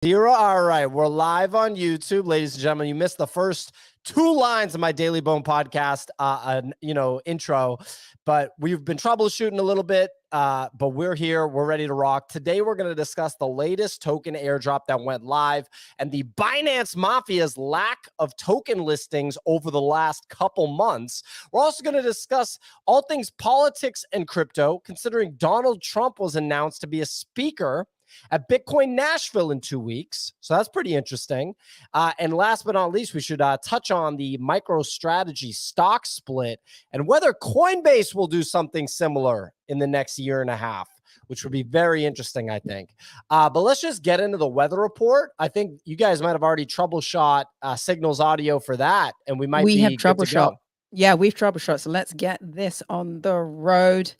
Zero. All right. We're live on YouTube, ladies and gentlemen. You missed the first 2 lines of my Daily Bone podcast, intro, but we've been troubleshooting a little bit, but we're here. We're ready to rock. Today, we're going to discuss the latest token airdrop that went live and the Binance Mafia's lack of token listings over the last couple months. We're also going to discuss all things politics and crypto, considering Donald Trump was announced to be a speaker at Bitcoin Nashville in 2 weeks. So that's pretty interesting. And last but not least, we should touch on the MicroStrategy stock split and whether Coinbase will do something similar in the next year and a half, which would be very interesting, I think. But let's just get into the weather report. I think you guys might have already troubleshot Signal's audio for that, and we have troubleshot. Yeah, we've troubleshot. So let's get this on the road.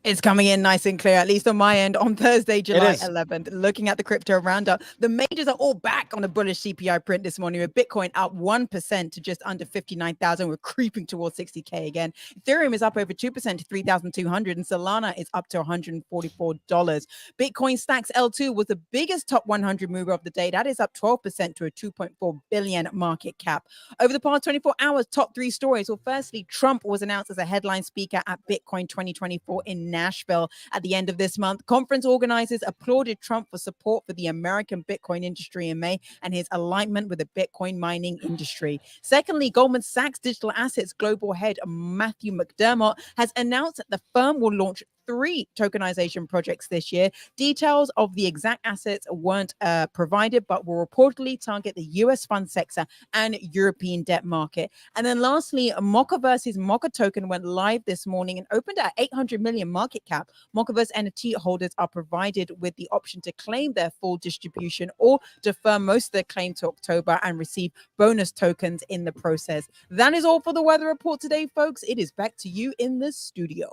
It's coming in nice and clear, at least on my end, on Thursday, July 11th. Looking at the crypto roundup, the majors are all back on a bullish CPI print this morning, with Bitcoin up 1% to just under 59,000. We're creeping towards 60K again. Ethereum is up over 2% to 3,200, and Solana is up to $144. Bitcoin Stacks L2 was the biggest top 100 mover of the day. That is up 12% to a 2.4 billion market cap. Over the past 24 hours, top 3 stories. Well, firstly, Trump was announced as a headline speaker at Bitcoin 2024 in Nashville at the end of this month. Conference organizers applauded Trump for support for the American Bitcoin industry in May and his alignment with the Bitcoin mining industry. Secondly, Goldman Sachs digital assets global head Matthew McDermott has announced that the firm will launch 3 tokenization projects this year. Details of the exact assets weren't provided, but will reportedly target the US fund sector and European debt market. And then lastly, Mocha versus Mocha token went live this morning and opened at 800 million market cap. Mochaverse NFT holders are provided with the option to claim their full distribution or defer most of their claim to October and receive bonus tokens in the process. That is all for the weather report today, folks. It is back to you in the studio.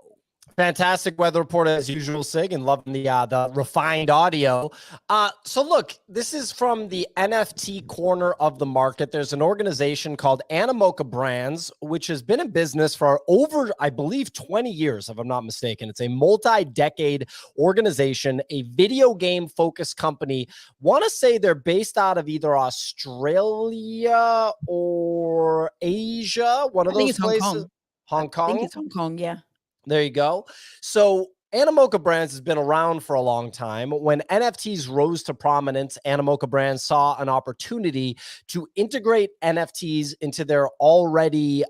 Fantastic weather report as usual, Sig, and loving the refined audio. So look, this is from the NFT corner of the market. There's an organization called Animoca Brands, which has been in business for over, I believe, 20 years, if I'm not mistaken. It's a multi-decade organization, a video game focused company. Want to say they're based out of either Australia or Asia. One of those places. Hong Kong. I think it's Hong Kong, yeah. There you go. So Animoca Brands has been around for a long time. When NFTs rose to prominence, Animoca Brands saw an opportunity to integrate NFTs into their already,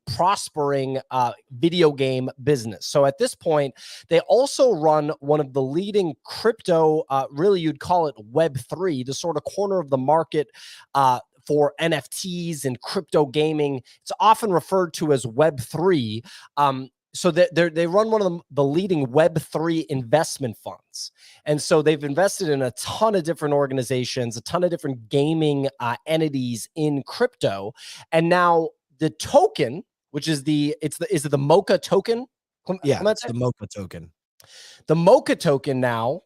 prospering video game business. So at this point, they also run one of the leading crypto, really you'd call it Web3, the sort of corner of the market for NFTs and crypto gaming. It's often referred to as Web3. So they run one of the leading Web3 investment funds. And so they've invested in a ton of different organizations, a ton of different gaming entities in crypto. And now the token, which is is it the Mocha token? Yeah, it's the Mocha token. The Mocha token now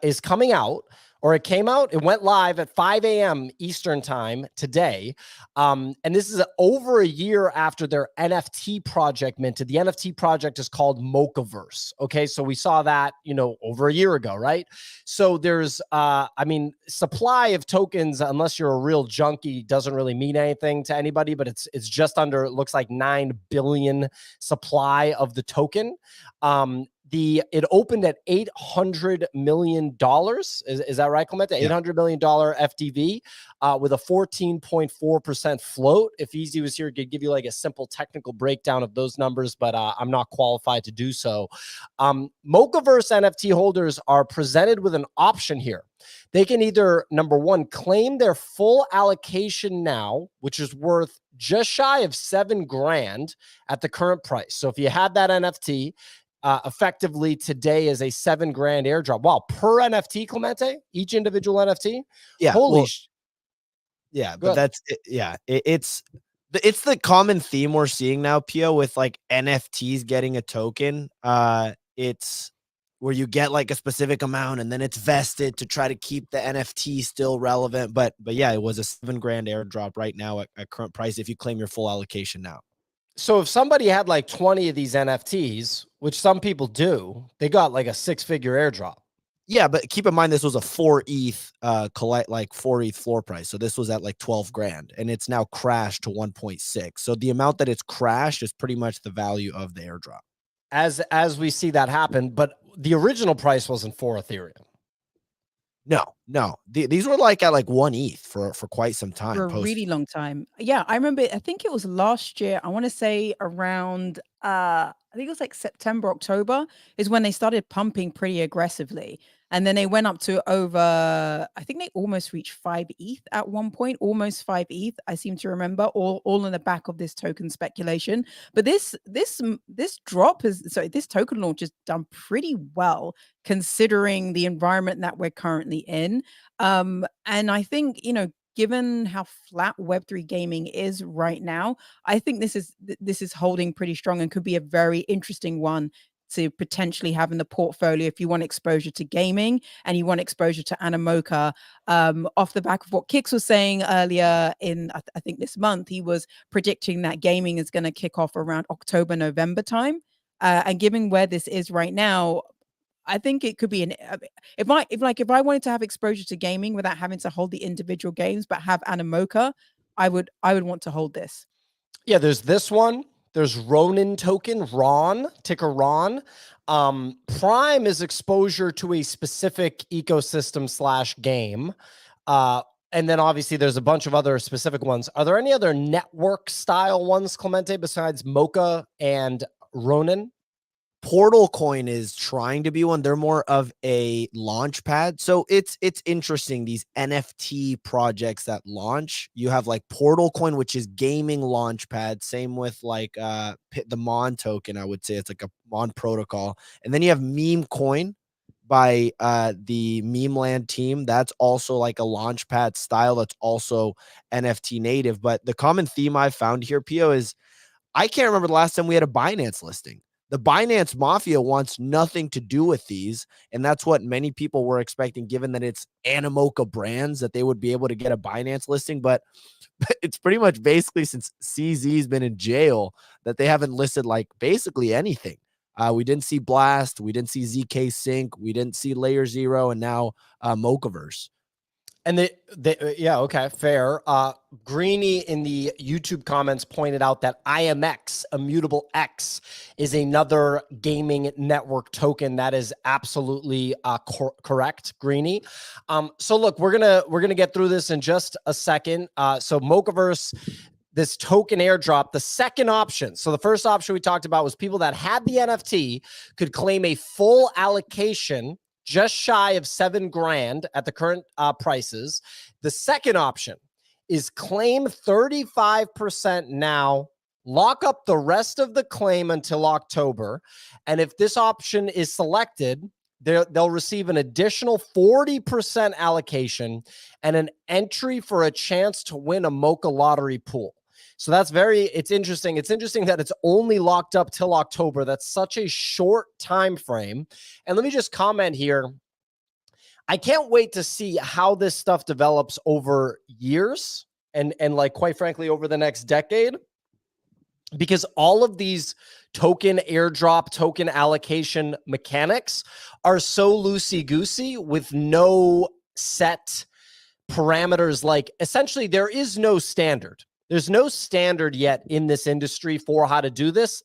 is coming out. Or it came out, it went live at 5 a.m. Eastern time today. And this is over a year after their NFT project minted. The NFT project is called Mochaverse. Okay, so we saw that, over a year ago, right? So there's, supply of tokens, unless you're a real junkie, doesn't really mean anything to anybody, but it's just under, it looks like 9 billion supply of the token. It opened at $800 million. Is that right, Clemente? Yeah. $800 million FDV with a 14.4% float. If Easy was here, he could give you like a simple technical breakdown of those numbers, but I'm not qualified to do so. Mochaverse NFT holders are presented with an option here. They can either, number one, claim their full allocation now, which is worth just shy of $7 grand at the current price. So if you had that NFT, effectively today is a $7 grand airdrop. Wow, per NFT, Clemente, each individual NFT. Yeah, holy. But that's it. Yeah, it's the common theme we're seeing now, Pio, with like NFTs getting a token. It's where you get like a specific amount and then it's vested to try to keep the NFT still relevant. But yeah, it was a $7 grand airdrop right now at current price if you claim your full allocation now. So if somebody had like 20 of these NFTs, which some people do, they got like a 6-figure airdrop. Yeah, but keep in mind this was a 4 ETH 4 ETH floor price. So this was at like 12 grand and it's now crashed to 1.6. So the amount that it's crashed is pretty much the value of the airdrop. As we see that happen, but the original price wasn't 4 Ethereum. No. These were like at like 1 ETH for quite some time. For a really long time. Yeah, I remember, I think it was last year, I want to say around, I think it was like September, October is when they started pumping pretty aggressively. And then they went up to over, I think they almost reached 5 ETH at one point, almost 5 ETH. I seem to remember all in the back of this token speculation. But this drop this token launch has done pretty well considering the environment that we're currently in. And I think, given how flat Web3 gaming is right now, I think this is holding pretty strong and could be a very interesting one to potentially have in the portfolio if you want exposure to gaming and you want exposure to Animoca. Off the back of what Kix was saying earlier in, I think this month, he was predicting that gaming is going to kick off around October, November time. And given where this is right now, I think it could be if I wanted to have exposure to gaming without having to hold the individual games, but have Animoca, I would want to hold this. Yeah, there's this one. There's Ronin token, Ron, ticker Ron. Prime is exposure to a specific ecosystem / game. And then obviously there's a bunch of other specific ones. Are there any other network style ones, Clemente, besides Mocha and Ronin? Portal Coin is trying to be one. They're more of a launch pad. So it's interesting. These NFT projects that launch, you have like Portal Coin, which is gaming launch pad. Same with like the Mon token. I would say it's like a Mon protocol. And then you have Meme Coin by the Meme Land team. That's also like a launch pad style. That's also NFT native. But the common theme I found here, Pio, is I can't remember the last time we had a Binance listing. The Binance Mafia wants nothing to do with these, and that's what many people were expecting, given that it's Animoca Brands, that they would be able to get a Binance listing. But it's pretty much basically since CZ's been in jail that they haven't listed like basically anything. We didn't see Blast, we didn't see ZK Sync, we didn't see Layer Zero, and now Mochaverse. And yeah, okay, fair. Greeny in the YouTube comments pointed out that IMX, Immutable X, is another gaming network token. That is absolutely correct, Greeny. So look, we're gonna get through this in just a second. So Mochaverse, this token airdrop, the second option. So the first option we talked about was people that had the NFT could claim a full allocation just shy of 7 grand at the current prices. The second option is claim 35% now, lock up the rest of the claim until October. And if this option is selected, they'll receive an additional 40% allocation and an entry for a chance to win a Mocha lottery pool. So it's interesting. It's interesting that it's only locked up till October. That's such a short time frame. And let me just comment here. I can't wait to see how this stuff develops over years and like, quite frankly, over the next decade, because all of these token airdrop, token allocation mechanics are so loosey-goosey with no set parameters. Like, essentially, there is no standard. There's no standard yet in this industry for how to do this,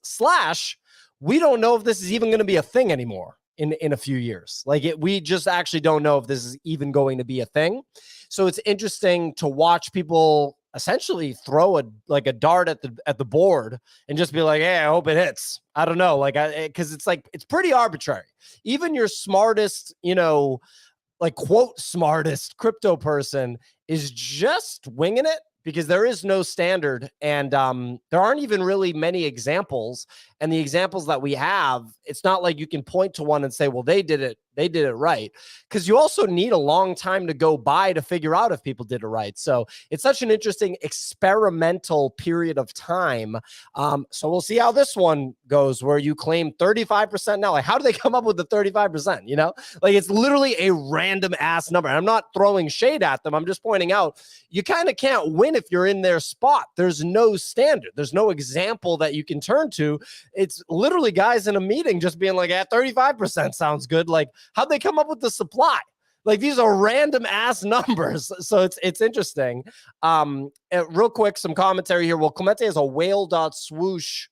/ we don't know if this is even going to be a thing anymore in a few years. Like, we just actually don't know if this is even going to be a thing. So it's interesting to watch people essentially throw a dart at the board and just be like, hey, I hope it hits. I don't know. Like, because it's like, it's pretty arbitrary. Even your smartest, like, quote, smartest crypto person is just winging it, because there is no standard, and there aren't even really many examples. And the examples that we have, it's not like you can point to one and say, well, they did it right. Because you also need a long time to go by to figure out if people did it right. So it's such an interesting experimental period of time. So we'll see how this one goes, where you claim 35% now. Like, how do they come up with the 35%? Like, it's literally a random ass number. And I'm not throwing shade at them. I'm just pointing out you kind of can't win if you're in their spot. There's no standard. There's no example that you can turn to. It's literally guys in a meeting just being like, 35% sounds good. Like, how'd they come up with the supply? Like, these are random ass numbers. So it's interesting. Real quick, some commentary here. Well, Clemente has a whale.swoosh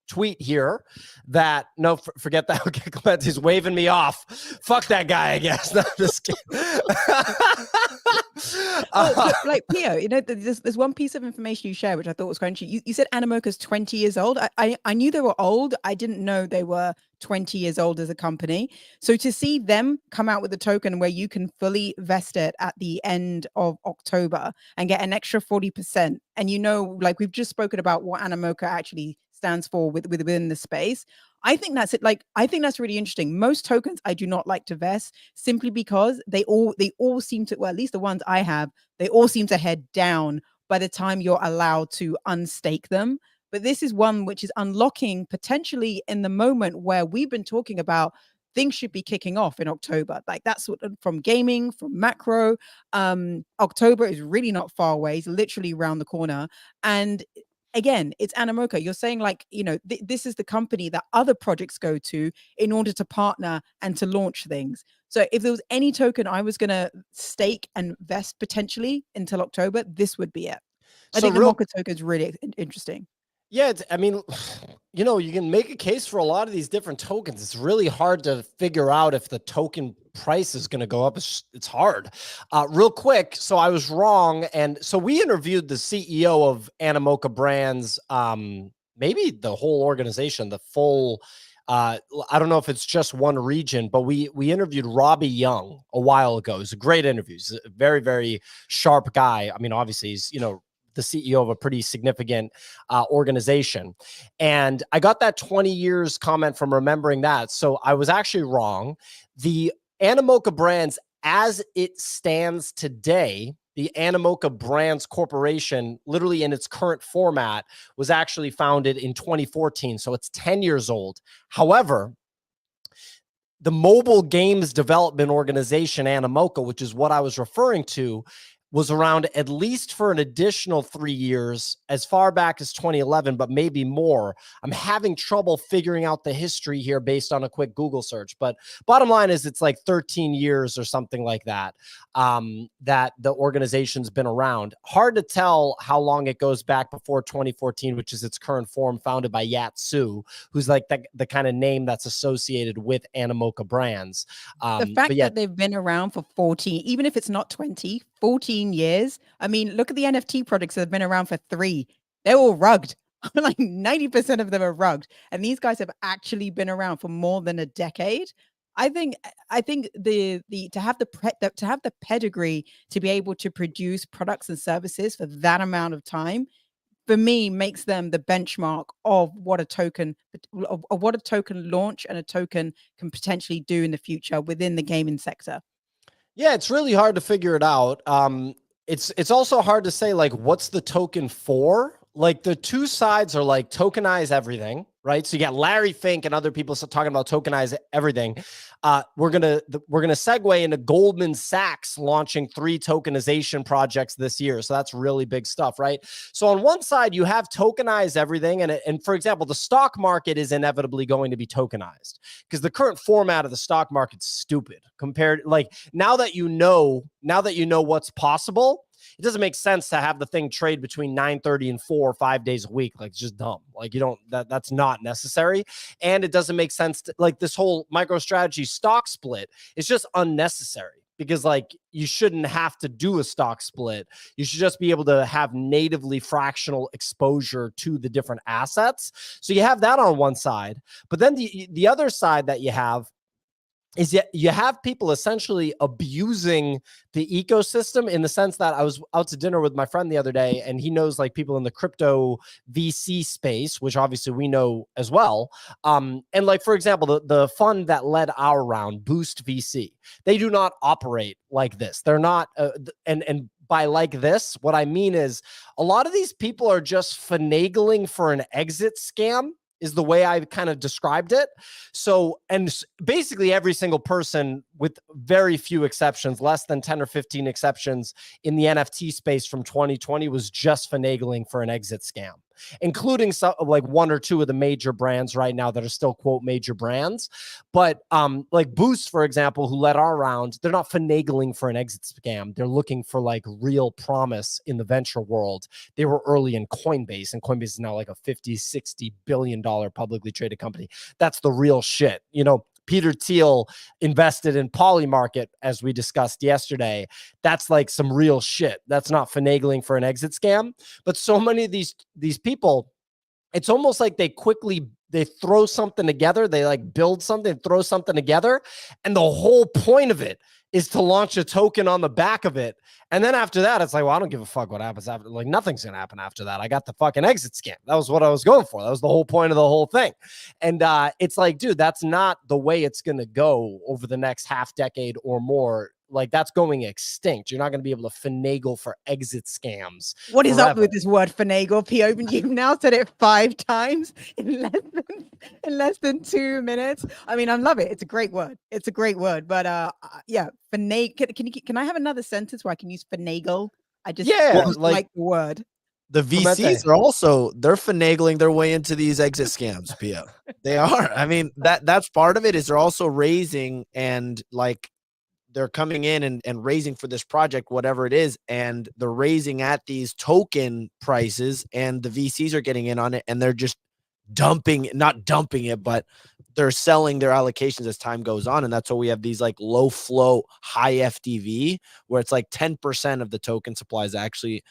tweet here that forget that. Okay, Clemente's waving me off. Fuck that guy, I guess. No, just kidding. Like Pio, there's one piece of information you shared which I thought was quite interesting. You said Animoca's 20 years old. I knew they were old. I didn't know they were 20 years old as a company. So to see them come out with a token where you can fully vest it at the end of October and get an extra 40%, and like we've just spoken about what Animoca actually stands for within the space. I think that's it. Like, I think that's really interesting. Most tokens I do not like to vest simply because they all seem to, well, at least the ones I have, they all seem to head down by the time you're allowed to unstake them. But this is one which is unlocking potentially in the moment where we've been talking about things should be kicking off in October. Like, that's what, from gaming, from macro. October is really not far away. It's literally around the corner. And again, it's Animoca. You're saying, like, this is the company that other projects go to in order to partner and to launch things. So if there was any token I was going to stake and vest potentially until October, this would be it. I think the Mocha token is really interesting. Yeah, you can make a case for a lot of these different tokens. It's really hard to figure out if the token price is going to go up. It's hard. Real quick, so I was wrong. And so we interviewed the CEO of Animoca Brands, maybe the whole organization, the full, I don't know if it's just one region, but we interviewed Robbie Young a while ago. It was a great interview. He's a very, very sharp guy. I mean, obviously he's, the CEO of a pretty significant organization. And I got that 20 years comment from remembering that. So I was actually wrong. The Animoca Brands, as it stands today, the Animoca Brands Corporation, literally in its current format, was actually founded in 2014. So it's 10 years old. However, the mobile games development organization, Animoca, which is what I was referring to, was around at least for an additional 3 years, as far back as 2011, but maybe more. I'm having trouble figuring out the history here based on a quick Google search. But bottom line is it's like 13 years or something like that, that the organization's been around. Hard to tell how long it goes back before 2014, which is its current form, founded by Yat Su, who's like the kind of name that's associated with Animoca Brands. The fact that they've been around for 14, even if it's not 20, 14 years. I mean, look at the NFT projects that have been around for 3. They're all rugged. Like 90% of them are rugged. And these guys have actually been around for more than a decade. I think the to have the pedigree to be able to produce products and services for that amount of time, for me, makes them the benchmark of what a token launch and a token can potentially do in the future within the gaming sector. Yeah, it's really hard to figure it out. It's also hard to say, like, what's the token for? Like, the two sides are like tokenize everything, right? So you got Larry Fink and other people talking about tokenize everything. We're gonna segue into Goldman Sachs launching 3 tokenization projects this year. So that's really big stuff, right? So on one side, you have tokenize everything, and for example, the stock market is inevitably going to be tokenized because the current format of the stock market's stupid compared. Like, now that you know what's possible, it doesn't make sense to have the thing trade between 9:30 and 4 or 5 days a week. Like, it's just dumb. Like, that's not necessary. And it doesn't make sense to, like, this whole MicroStrategy stock split is just unnecessary because, like, you shouldn't have to do a stock split. You should just be able to have natively fractional exposure to the different assets. So you have that on one side, but then the other side that you have is you have people essentially abusing the ecosystem, in the sense that I was out to dinner with my friend the other day, and he knows, like, people in the crypto VC space, which obviously we know as well. And, like, for example, the fund that led our round, Boost VC, they do not operate like this. They're not, and by like this, what I mean is a lot of these people are just finagling for an exit scam is the way I kind of described it. So, and basically every single person, with very few exceptions, less than 10 or 15 exceptions in the NFT space from 2020, was just finagling for an exit scam, including some, like one or two of the major brands right now that are still quote major brands. But like Boost, for example, who led our round, they're not finagling for an exit scam. They're looking for like real promise in the venture world. They were early in Coinbase, and Coinbase is now like a $50-60 billion publicly traded company. That's the real shit. You know, Peter Thiel invested in Polymarket, as we discussed yesterday. That's like some real shit. That's not finagling for an exit scam. But so many of these people, it's almost like they throw something together. They like build something, throw something together. And the whole point of it is to launch a token on the back of it. And then after that, it's like, well, I don't give a fuck what happens after. Like, nothing's going to happen after that. I got the fucking exit scam. That was what I was going for. That was the whole point of the whole thing. And it's like, dude, that's not the way it's going to go over the next half decade or more. Like, that's going extinct. You're not going to be able to finagle for exit scams. What is up with this word finagle, P? You've now said it 5 times in less than 2 minutes. I mean, I love it. It's a great word. It's a great word. But yeah, finagle. Can I have another sentence where I can use finagle? I just like the word. The VCs are also, they're finagling their way into these exit scams, Pio. They are. I mean, that's part of it, is they're also raising, and like, they're coming in and raising for this project, whatever it is, and they're raising at these token prices, and the VCs are getting in on it, and they're just not dumping it, but they're selling their allocations as time goes on. And that's why we have these like low flow, high FTV, where it's like 10% of the token supply is actually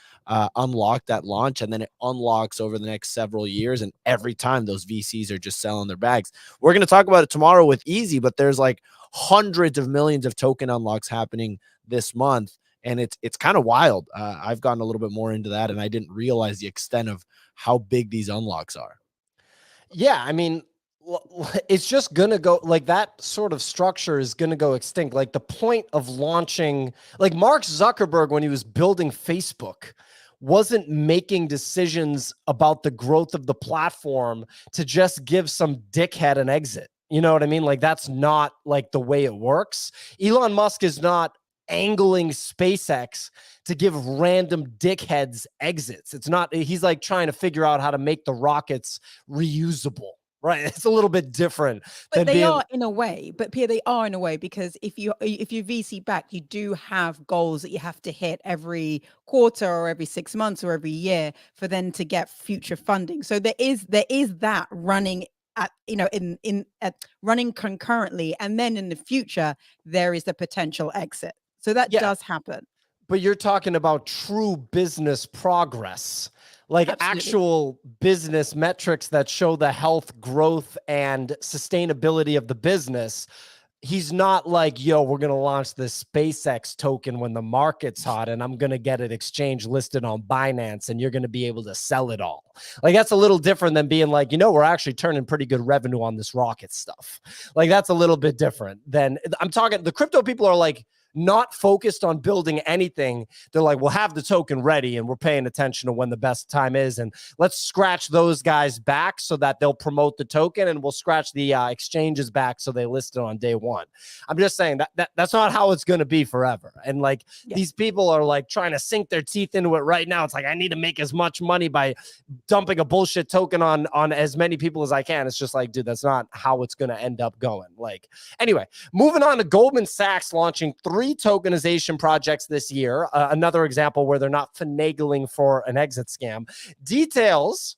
unlocked at launch, and then it unlocks over the next several years. And every time those VCs are just selling their bags. We're going to talk about it tomorrow with Easy, but there's like hundreds of millions of token unlocks happening this month, and it's kind of wild. I've gotten a little bit more into that, and I didn't realize the extent of how big these unlocks are. Yeah, I mean, it's just gonna go, like, that sort of structure is gonna go extinct. Like, the point of launching, like, Mark Zuckerberg, when he was building Facebook, wasn't making decisions about the growth of the platform to just give some dickhead an exit. You know what I mean? Like, that's not like the way it works. Elon Musk is not angling SpaceX to give random dickheads exits. It's not, he's like trying to figure out how to make the rockets reusable. Right. It's a little bit different. But they are in a way, but Pierre, they are in a way, because if you VC back, you do have goals that you have to hit every quarter or every 6 months or every year for them to get future funding. So there is that running at, you know, running concurrently, and then in the future there is the potential exit. So that does happen. But you're talking about true business progress, like actual business metrics that show the health, growth, and sustainability of the business. He's not like, yo, we're going to launch this SpaceX token when the market's hot, and I'm going to get it exchange listed on Binance, and you're going to be able to sell it all. Like, that's a little different than being like, you know, we're actually turning pretty good revenue on this rocket stuff. Like, that's a little bit different than, I'm talking, the crypto people are like, not focused on building anything. They're like, we'll have the token ready, and we're paying attention to when the best time is, and let's scratch those guys back so that they'll promote the token, and we'll scratch the exchanges back so they list it on day one. I'm just saying that's not how it's going to be forever. And like, these people are like trying to sink their teeth into it right now. It's like, I need to make as much money by dumping a bullshit token on as many people as I can. It's just like, dude, that's not how it's going to end up going. Like, anyway, moving on to Goldman Sachs launching 3 tokenization projects this year. Another example where they're not finagling for an exit scam. Details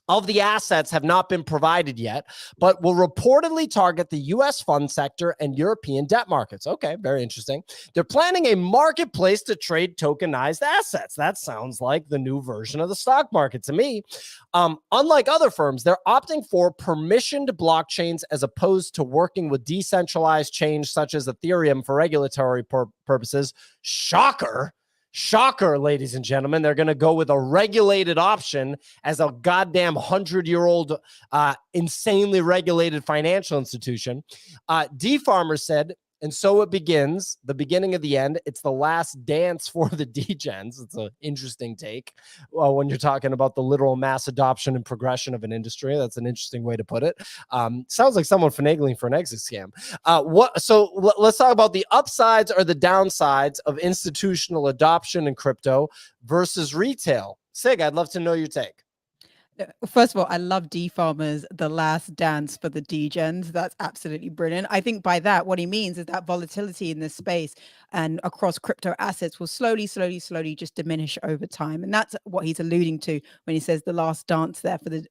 of the assets have not been provided yet, but will reportedly target the U.S. fund sector and European debt markets. Okay, very interesting. They're planning a marketplace to trade tokenized assets. That sounds like the new version of the stock market to me. Unlike other firms, they're opting for permissioned blockchains as opposed to working with decentralized chains such as Ethereum for regulatory purposes. Shocker, ladies and gentlemen. They're going to go with a regulated option as a goddamn 100-year-old insanely regulated financial institution. D-Farmer said and so it begins, the beginning of the end. It's the last dance for the degens. It's an interesting take. Well, when you're talking about the literal mass adoption and progression of an industry, that's an interesting way to put it. Sounds like someone finagling for an exit scam. Let's talk about the upsides or the downsides of institutional adoption in crypto versus retail. Sig, I'd love to know your take. First of all, I love D-Farmer's The Last Dance for the Degens. That's absolutely brilliant. I think by that, what he means is that volatility in this space and across crypto assets will slowly just diminish over time. And that's what he's alluding to when he says the last dance there for the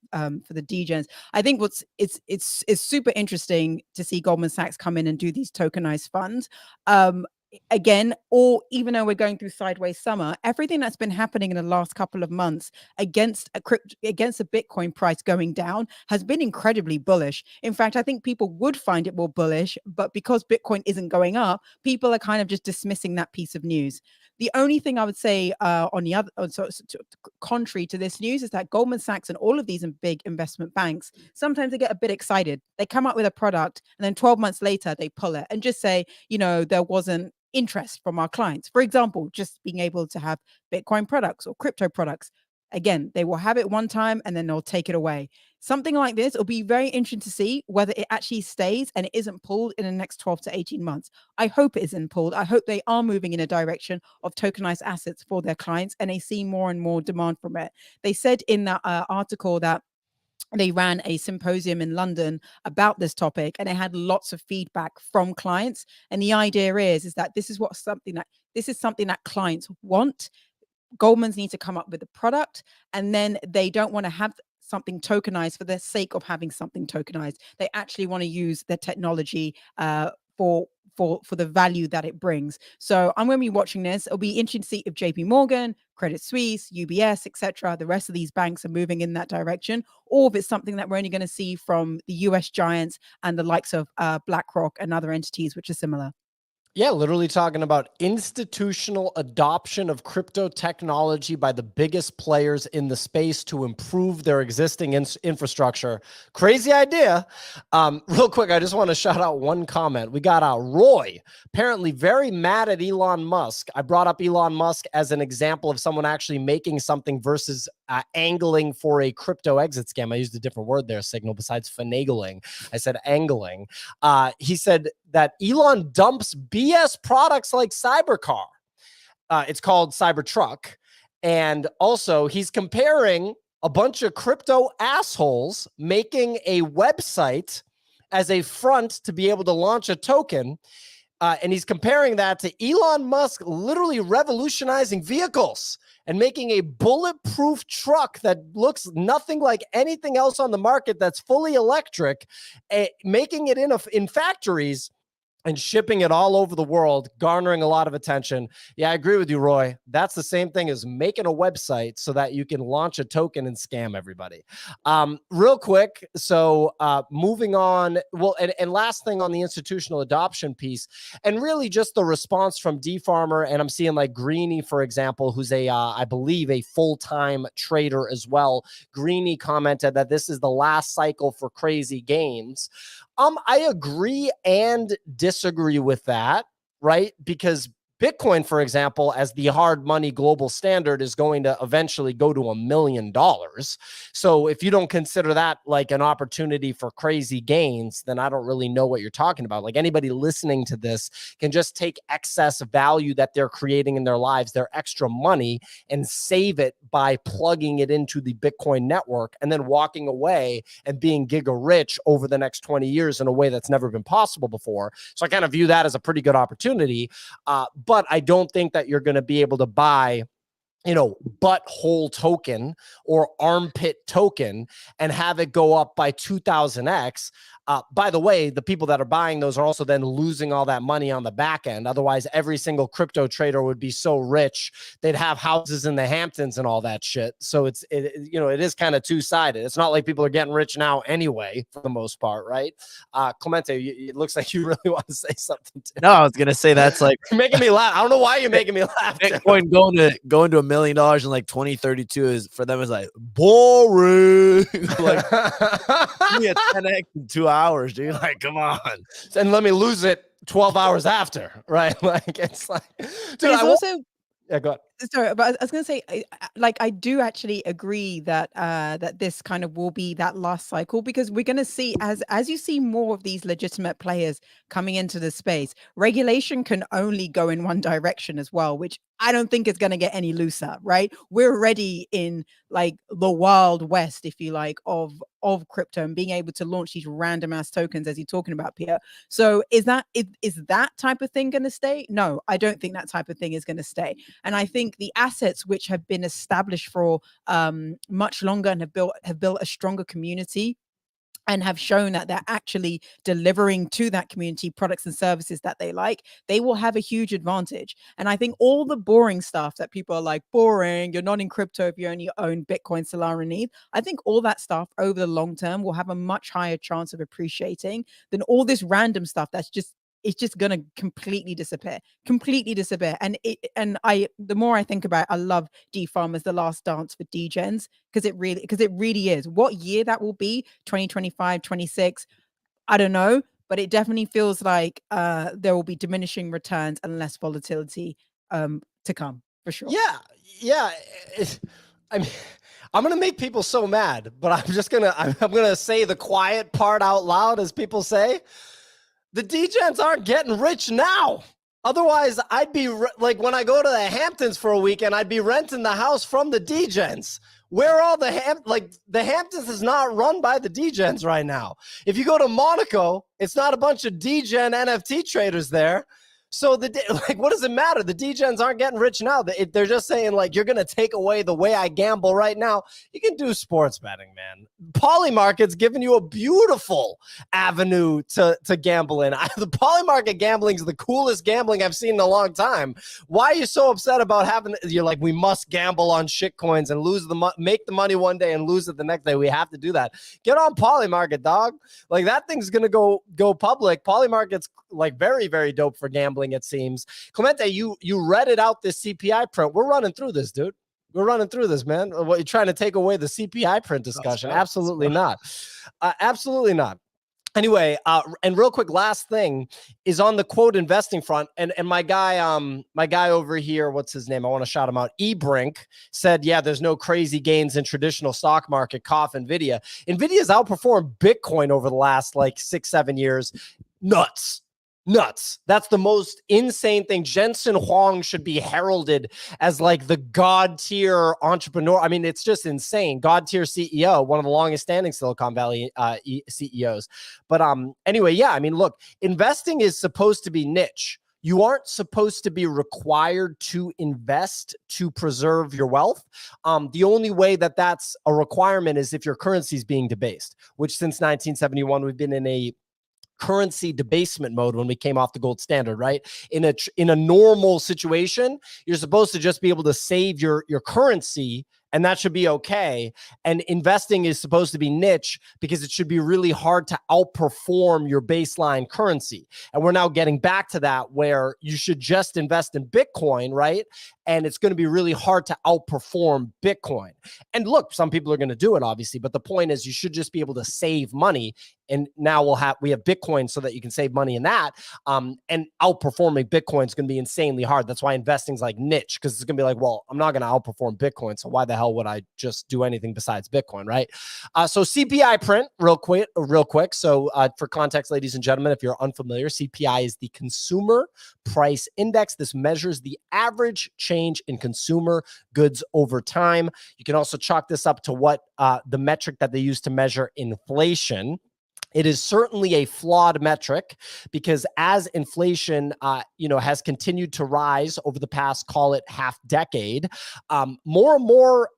Degens. I think it's super interesting to see Goldman Sachs come in and do these tokenized funds. Again, or even though we're going through sideways summer, everything that's been happening in the last couple of months against the Bitcoin price going down has been incredibly bullish. In fact, I think people would find it more bullish, but because Bitcoin isn't going up, people are kind of just dismissing that piece of news. The only thing I would say contrary to this news is that Goldman Sachs and all of these big investment banks, sometimes they get a bit excited. They come up with a product and then 12 months later they pull it and just say, there wasn't interest from our clients. For example, just being able to have Bitcoin products or crypto products. Again, they will have it one time and then they'll take it away. Something like this, it'll be very interesting to see whether it actually stays and it isn't pulled in the next 12 to 18 months. I hope it isn't pulled. I hope they are moving in a direction of tokenized assets for their clients and they see more and more demand from it. They said in that article that they ran a symposium in London about this topic and it had lots of feedback from clients. And the idea is that this is something that clients want. Goldman's need to come up with a product, and then they don't want to have something tokenized for the sake of having something tokenized. They actually want to use their technology for the value that it brings. So I'm going to be watching this. It'll be interesting to see if JP Morgan, Credit Suisse, UBS, etc., the rest of these banks are moving in that direction, or if it's something that we're only going to see from the US giants and the likes of BlackRock and other entities which are similar. Yeah, literally talking about institutional adoption of crypto technology by the biggest players in the space to improve their existing infrastructure. Crazy idea. Real quick, I just want to shout out one comment. We got Roy, apparently very mad at Elon Musk. I brought up Elon Musk as an example of someone actually making something versus angling for a crypto exit scam. I used a different word there, Signal, besides finagling. I said angling. He said that Elon dumps BS products like Cybercar. It's called Cybertruck. And also he's comparing a bunch of crypto assholes making a website as a front to be able to launch a token. And he's comparing that to Elon Musk literally revolutionizing vehicles and making a bulletproof truck that looks nothing like anything else on the market that's fully electric, making it in factories and shipping it all over the world, garnering a lot of attention. Yeah, I agree with you, Roy. That's the same thing as making a website so that you can launch a token and scam everybody. Real quick, so moving on. Well, and last thing on the institutional adoption piece, and really just the response from D-Farmer, and I'm seeing like Greeny, for example, who's I believe a full-time trader as well. Greeny commented that this is the last cycle for crazy gains. I agree and disagree with that, right? Because Bitcoin, for example, as the hard money global standard, is going to eventually go to $1 million. So if you don't consider that like an opportunity for crazy gains, then I don't really know what you're talking about. Like anybody listening to this can just take excess value that they're creating in their lives, their extra money, and save it by plugging it into the Bitcoin network and then walking away and being giga rich over the next 20 years in a way that's never been possible before. So I kind of view that as a pretty good opportunity. But I don't think that you're going to be able to buy, butthole token or armpit token and have it go up by 2000x. By the way, the people that are buying those are also then losing all that money on the back end. Otherwise, every single crypto trader would be so rich, they'd have houses in the Hamptons and all that shit. So it is kind of two-sided. It's not like people are getting rich now anyway, for the most part, right? Clemente, it looks like you really want to say something. No, I was gonna say that's like you're making me laugh. I don't know why you're making me laugh. Bitcoin going to $1 million in like 2032 is for them is like boring. Like me at 10x in 2 hours, dude. Like, come on. And let me lose it 12 hours after, right? Like it's like, dude, yeah, go ahead. Sorry, but I was going to say, I do actually agree that that this kind of will be that last cycle, because we're going to see as you see more of these legitimate players coming into the space, regulation can only go in one direction as well, which I don't think is going to get any looser, right? We're already in like the wild west, if you like, of crypto and being able to launch these random ass tokens, as you're talking about, Pierre. So is that type of thing going to stay? No, I don't think that type of thing is going to stay. And I think the assets which have been established for much longer and have built a stronger community and have shown that they're actually delivering to that community products and services that they like, they will have a huge advantage. And I think all the boring stuff that people are like, boring, you're not in crypto if you only own Bitcoin, Solana, and ETH, I think all that stuff over the long term will have a much higher chance of appreciating than all this random stuff that's just, it's just gonna completely disappear. And the more I think about it, I love DeFarm as the last dance for Degens, because it really is. What year that will be, 2025, 26, I don't know, but it definitely feels like there will be diminishing returns and less volatility to come, for sure. Yeah. I mean, I'm gonna make people so mad, but I'm gonna say the quiet part out loud, as people say. The Degens aren't getting rich now. Otherwise, I'd be like, when I go to the Hamptons for a weekend, I'd be renting the house from the Degens. Where are all the Hamptons is not run by the Degens right now. If you go to Monaco, it's not a bunch of Degen NFT traders there. So what does it matter? The Degens aren't getting rich now. They're just saying, like, you're going to take away the way I gamble right now. You can do sports betting, man. Polymarket's giving you a beautiful avenue to gamble in. The Polymarket gambling is the coolest gambling I've seen in a long time. Why are you so upset about you're like, we must gamble on shitcoins and make the money one day and lose it the next day. We have to do that. Get on Polymarket, dog. Like, that thing's going to go public. Polymarket's like very, very dope for gambling, it seems. Clemente, you read it out, this CPI print. We're running through this, dude. We're running through this, man. What, you're trying to take away the CPI print discussion? Absolutely not. Absolutely not. Anyway, and real quick, last thing is on the quote investing front, and my guy over here, what's his name? I want to shout him out. eBrink said, yeah, there's no crazy gains in traditional stock market. Cough Nvidia. Nvidia's outperformed Bitcoin over the last like 6-7 years. Nuts. That's the most insane thing. Jensen Huang should be heralded as like the god tier entrepreneur. I mean, it's just insane. God tier CEO, one of the longest standing Silicon Valley CEOs. But anyway, yeah, I mean, look, investing is supposed to be niche. You aren't supposed to be required to invest to preserve your wealth. The only way that that's a requirement is if your currency is being debased, which since 1971, we've been in a currency debasement mode when we came off the gold standard, right? In a normal situation, you're supposed to just be able to save your currency, and that should be okay. And investing is supposed to be niche because it should be really hard to outperform your baseline currency. And we're now getting back to that, where you should just invest in Bitcoin, right? And it's going to be really hard to outperform Bitcoin. And look, some people are going to do it, obviously, but the point is you should just be able to save money. And now we have Bitcoin so that you can save money in that. And outperforming Bitcoin is going to be insanely hard. That's why investing is like niche, because it's going to be like, well, I'm not going to outperform Bitcoin, so why the hell would I just do anything besides Bitcoin, right? So CPI print, real quick. So for context, ladies and gentlemen, if you're unfamiliar, CPI is the Consumer Price Index. This measures the average change in consumer goods over time. You can also chalk this up to what the metric that they use to measure inflation. It is certainly a flawed metric, because as inflation, has continued to rise over the past, call it half decade, more and more,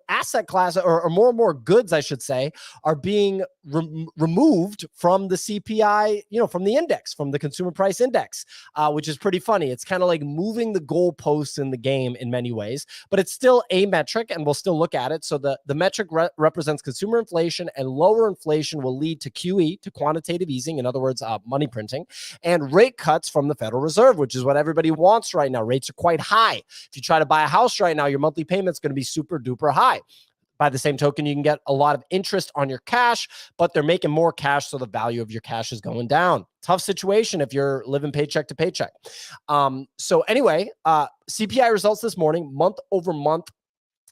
asset class or more and more goods, I should say, are being removed from the CPI, from the index, from the Consumer Price Index, which is pretty funny. It's kind of like moving the goalposts in the game in many ways, but it's still a metric, and we'll still look at it. So the metric represents consumer inflation, and lower inflation will lead to QE, to quantitative easing, in other words, money printing, and rate cuts from the Federal Reserve, which is what everybody wants right now. Rates are quite high. If you try to buy a house right now, your monthly payment's going to be super duper high. By the same token, you can get a lot of interest on your cash, but they're making more cash, so the value of your cash is going down. Tough situation if you're living paycheck to paycheck. So anyway, CPI results this morning, month over month.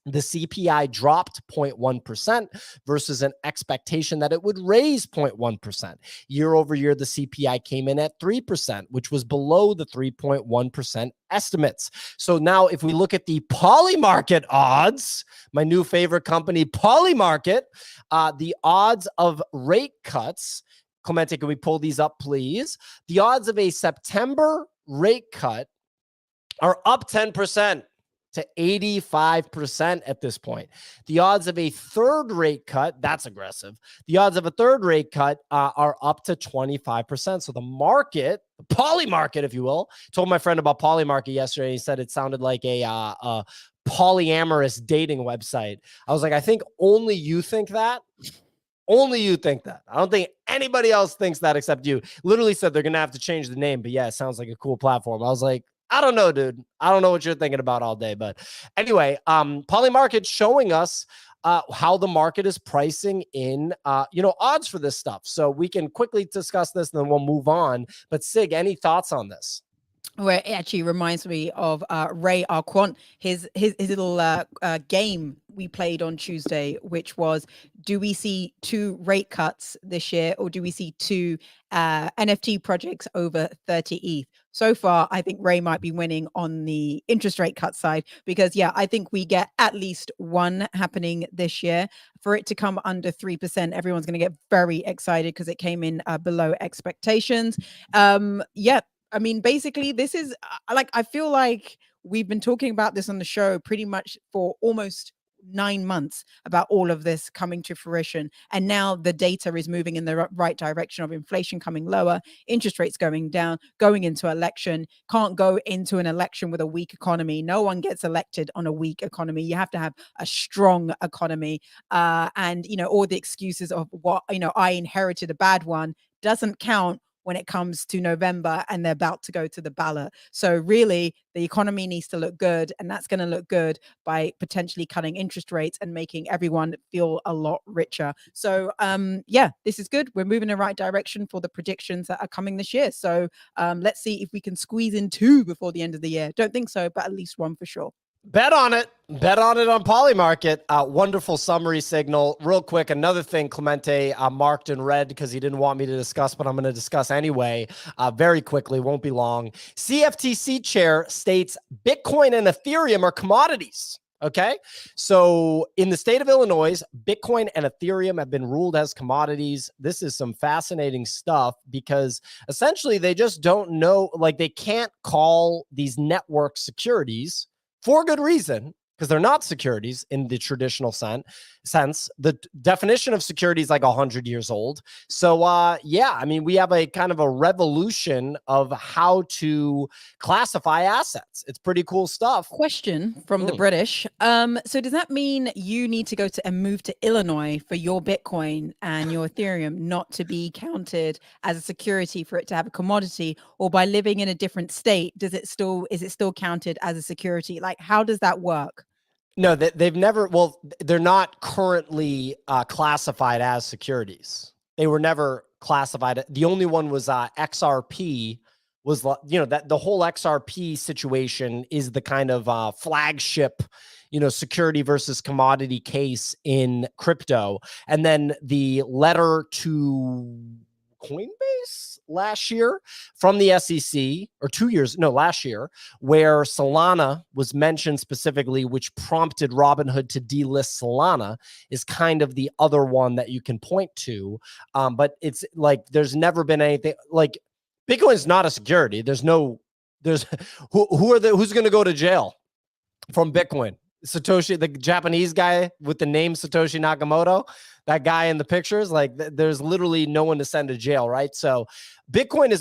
The CPI dropped 0.1% versus an expectation that it would raise 0.1%. Year over year, the CPI came in at 3%, which was below the 3.1% estimates. So now if we look at the Polymarket odds, my new favorite company, Polymarket, the odds of rate cuts, Clemente, can we pull these up, please? The odds of a September rate cut are up 10%. To 85% at this point. The odds of a third rate cut, that's aggressive. The odds of a third rate cut are up to 25%. So the market, the Polymarket, if you will, told my friend about Polymarket yesterday. He said it sounded like a polyamorous dating website. I was like, I think only you think that. Only you think that. I don't think anybody else thinks that except you. Literally said they're going to have to change the name. But yeah, it sounds like a cool platform. I was like, I don't know, dude. I don't know what you're thinking about all day. But anyway, Polymarket showing us how the market is pricing in, odds for this stuff. So we can quickly discuss this and then we'll move on. But Sig, any thoughts on this? Well, it actually reminds me of Ray, our quant, his little game we played on Tuesday, which was, do we see 2 rate cuts this year, or do we see 2 NFT projects over 30 ETH? So far, I think Ray might be winning on the interest rate cut side, because yeah, I think we get at least 1 happening this year. For it to come under 3%, everyone's going to get very excited because it came in below expectations. Yeah. I mean, basically, this is I feel like we've been talking about this on the show pretty much for almost 9 months about all of this coming to fruition. And now the data is moving in the right direction of inflation coming lower, interest rates going down, going into election. Can't go into an election with a weak economy. No one gets elected on a weak economy. You have to have a strong economy. And, all the excuses of what, I inherited a bad one doesn't count when it comes to November and they're about to go to the ballot. So really, the economy needs to look good, and that's going to look good by potentially cutting interest rates and making everyone feel a lot richer. So yeah, this is good. We're moving in the right direction for the predictions that are coming this year. So let's see if we can squeeze in 2 before the end of the year. Don't think so, but at least 1 for sure. Bet on it. Bet on it on Polymarket. Wonderful summary signal. Real quick, another thing Clemente marked in red because he didn't want me to discuss, but I'm going to discuss anyway very quickly. Won't be long. CFTC chair states Bitcoin and Ethereum are commodities. Okay. So in the state of Illinois, Bitcoin and Ethereum have been ruled as commodities. This is some fascinating stuff because essentially they just don't know, they can't call these network securities for good reason, because they're not securities in the traditional sense. The definition of security is like 100 years old. So, yeah, I mean, we have a kind of a revolution of how to classify assets. It's pretty cool stuff. Question from the British. So does that mean you need to go to and move to Illinois for your Bitcoin and your Ethereum not to be counted as a security for it to have a commodity, or by living in a different state, is it still counted as a security? How does that work? No, they've never, they're not currently classified as securities. They were never classified. The only one was XRP was, that the whole XRP situation is the kind of flagship, security versus commodity case in crypto. And then the letter to Coinbase last year from the SEC, or last year, where Solana was mentioned specifically, which prompted Robinhood to delist Solana, is kind of the other one that you can point to. But it's there's never been anything Bitcoin is not a security. Who's going to go to jail from Bitcoin? Satoshi, the Japanese guy with the name Satoshi Nakamoto, that guy in the pictures, there's literally no one to send to jail, right? So Bitcoin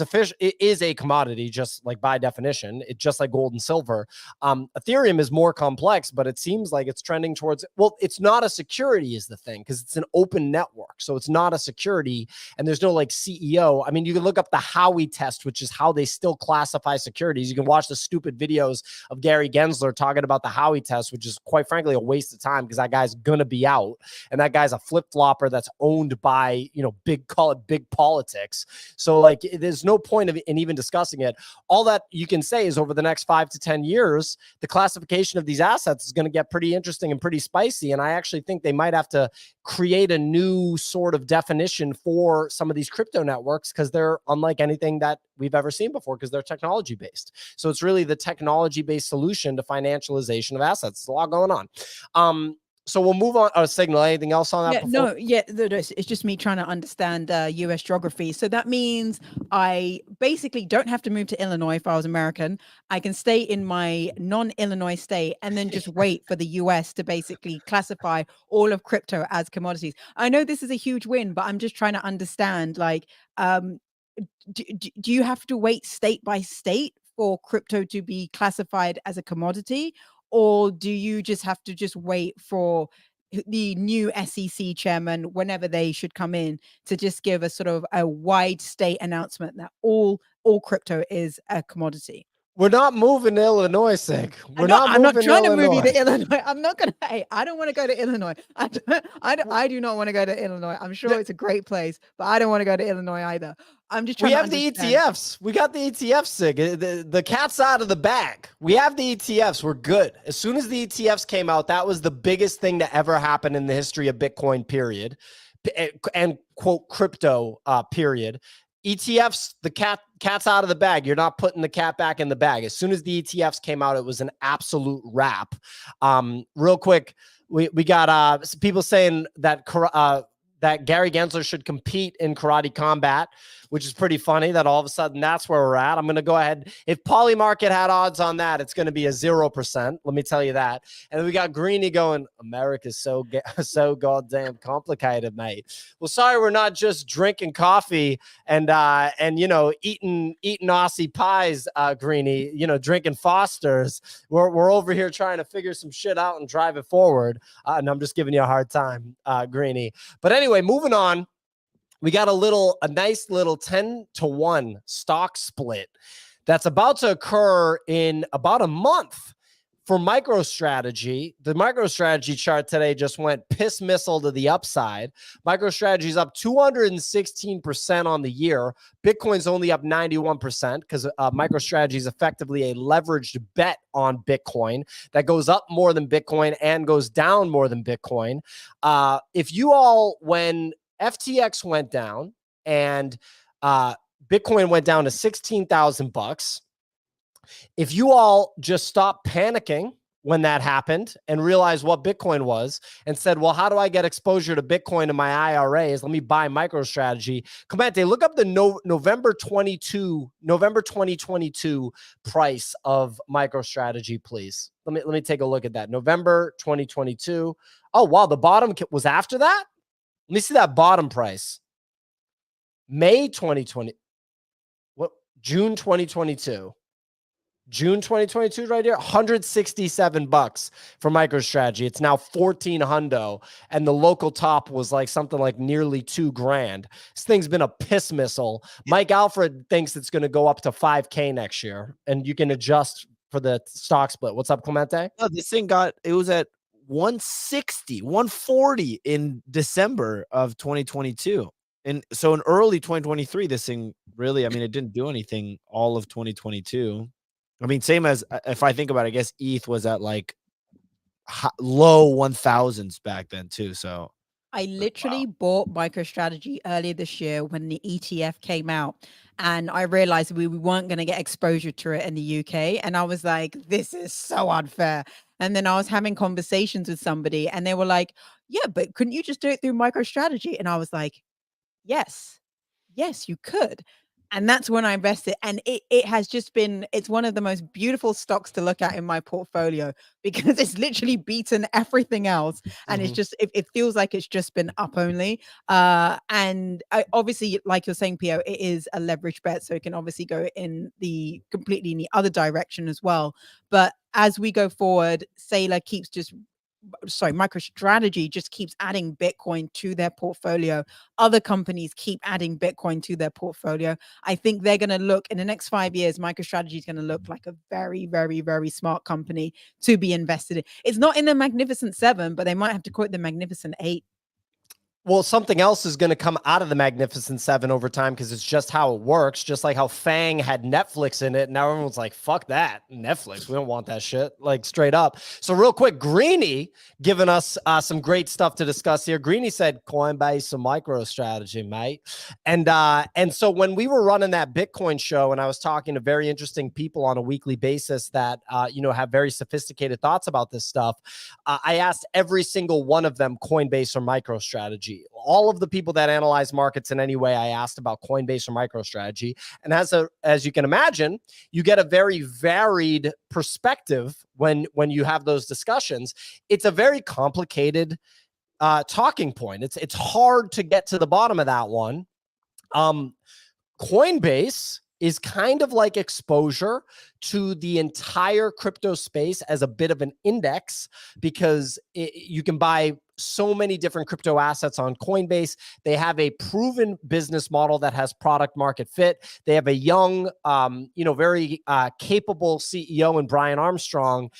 is a commodity, just like by definition. It's just like gold and silver. Ethereum is more complex, but it seems like it's trending towards, well, it's not a security is the thing, because it's an open network. So it's not a security, and there's no like CEO. I mean, you can look up the Howey test, which is how they still classify securities. You can watch the stupid videos of Gary Gensler talking about the Howey test, which is quite frankly a waste of time, because that guy's gonna be out, and that guy's a flip-flopper that's owned by, you know, big politics. So like, there's no point in even discussing it. All that you can say is over the next 5 to 10 years, the classification of these assets is going to get pretty interesting and pretty spicy. And I actually think they might have to create a new sort of definition for some of these crypto networks, because they're unlike anything that we've ever seen before, because they're technology based. So it's really the technology based solution to financialization of assets. There's a lot going on. So we'll move on. Signal, anything else on that? It's just me trying to understand US geography. So that means I basically don't have to move to Illinois if I was American. I can stay in my non-Illinois state and then just wait for the US to basically classify all of crypto as commodities. I know this is a huge win, but I'm just trying to understand, like, do you have to wait state by state for crypto to be classified as a commodity? Or do you just have to just wait for the new SEC chairman, whenever they should come in, to just give a sort of a wide state announcement that all crypto is a commodity? We're not moving to Illinois, Sig. I'm not trying to move you to Illinois. I'm not gonna. Hey, I don't want to go to Illinois. I do not want to go to Illinois. I'm sure it's a great place, but I don't want to go to Illinois either. I'm just trying. We have the ETFs. We got the ETFs, Sig. The cat's out of the bag. We have the ETFs. We're good. As soon as the ETFs came out, that was the biggest thing to ever happen in the history of Bitcoin, period, and quote crypto, period. ETFs, the cat's out of the bag. You're not putting the cat back in the bag. As soon as the ETFs came out, it was an absolute wrap. Real quick, we got people saying that that Gary Gensler should compete in karate combat, which is pretty funny that all of a sudden that's where we're at. I'm going to go ahead. If Polymarket had odds on that, it's going to be a 0%. Let me tell you that. And then we got Greeny going, America's so goddamn complicated, mate. Well, sorry, we're not just drinking coffee and you know, eating Aussie pies, Greeny, you know, drinking Fosters. We're over here trying to figure some shit out and drive it forward. And I'm just giving you a hard time, Greeny. But anyway, moving on. We got a nice little 10-to-1 stock split that's about to occur in about a month for MicroStrategy. The MicroStrategy chart today just went piss missile to the upside. MicroStrategy is up 216% on the year. Bitcoin's only up 91% because MicroStrategy is effectively a leveraged bet on Bitcoin that goes up more than Bitcoin and goes down more than Bitcoin. When FTX went down and Bitcoin went down to $16,000. If you all just stopped panicking when that happened and realized what Bitcoin was and said, well, how do I get exposure to Bitcoin in my IRAs? Let me buy MicroStrategy. Comente, look up the November 2022 price of MicroStrategy, please. Let me take a look at that. November 2022. Oh, wow. The bottom was after that? Let me see that bottom price. May 2020. What? June 2022. June 2022 right here. $167 for MicroStrategy. It's now 1,400, and the local top was like something like nearly $2,000. This thing's been a piss missile. Mike Alfred thinks it's going to go up to 5K next year, and you can adjust for the stock split. What's up, Clemente? No, this thing it was at 160, 140 in December of 2022. And so in early 2023, this thing really, I mean, it didn't do anything all of 2022. I mean, same as if I think about it, I guess ETH was at like low 1000s back then too. So I literally bought MicroStrategy earlier this year when the ETF came out, and I realized we weren't going to get exposure to it in the UK. And I was like, this is so unfair. And then I was having conversations with somebody and they were like, yeah, but couldn't you just do it through MicroStrategy? And I was like, yes, you could. And that's when I invested. And it has just been, it's one of the most beautiful stocks to look at in my portfolio because it's literally beaten everything else. And it's just, it feels like it's just been up only. And obviously, like you're saying, Pio, it is a leverage bet. So it can obviously go completely in the other direction as well. But as we go forward, MicroStrategy just keeps adding Bitcoin to their portfolio. Other companies keep adding Bitcoin to their portfolio. I think they're going to look in the next 5 years, MicroStrategy is going to look like a very, very, very smart company to be invested in. It's not in the Magnificent Seven, but they might have to quote the Magnificent Eight. Well, something else is going to come out of the Magnificent Seven over time because it's just how it works. Just like how Fang had Netflix in it. Now everyone's like, fuck that. Netflix. We don't want that shit. Like straight up. So real quick, Greeny giving us some great stuff to discuss here. Greeny said Coinbase and MicroStrategy, mate. And so when we were running that Bitcoin show and I was talking to very interesting people on a weekly basis that, have very sophisticated thoughts about this stuff, I asked every single one of them Coinbase or MicroStrategy. All of the people that analyze markets in any way, I asked about Coinbase or MicroStrategy. And as you can imagine, you get a very varied perspective when you have those discussions. It's a very complicated talking point. It's hard to get to the bottom of that one. Coinbase is kind of like exposure to the entire crypto space as a bit of an index because you can buy so many different crypto assets on Coinbase. They have a proven business model that has product market fit. They have a young, very capable CEO in Brian Armstrong.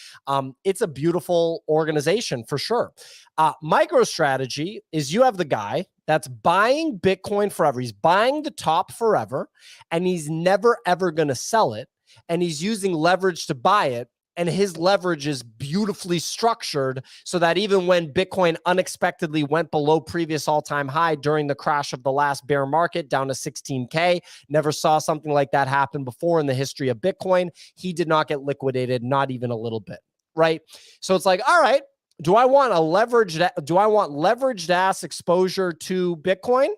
It's a beautiful organization for sure. MicroStrategy is you have the guy that's buying Bitcoin forever. He's buying the top forever, and he's never, ever going to sell it. And he's using leverage to buy it. And his leverage is beautifully structured so that even when Bitcoin unexpectedly went below previous all-time high during the crash of the last bear market down to 16K, never saw something like that happen before in the history of Bitcoin. He did not get liquidated, not even a little bit, right? So it's like, all right, do I want leveraged ass exposure to Bitcoin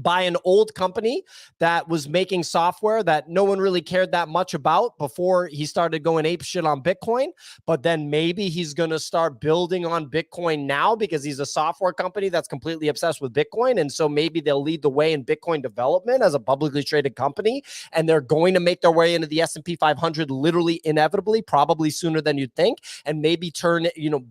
by an old company that was making software that no one really cared that much about before he started going ape shit on Bitcoin? But then maybe he's going to start building on Bitcoin now because he's a software company that's completely obsessed with Bitcoin. And so maybe they'll lead the way in Bitcoin development as a publicly traded company. And they're going to make their way into the S&P 500 literally inevitably, probably sooner than you'd think. And maybe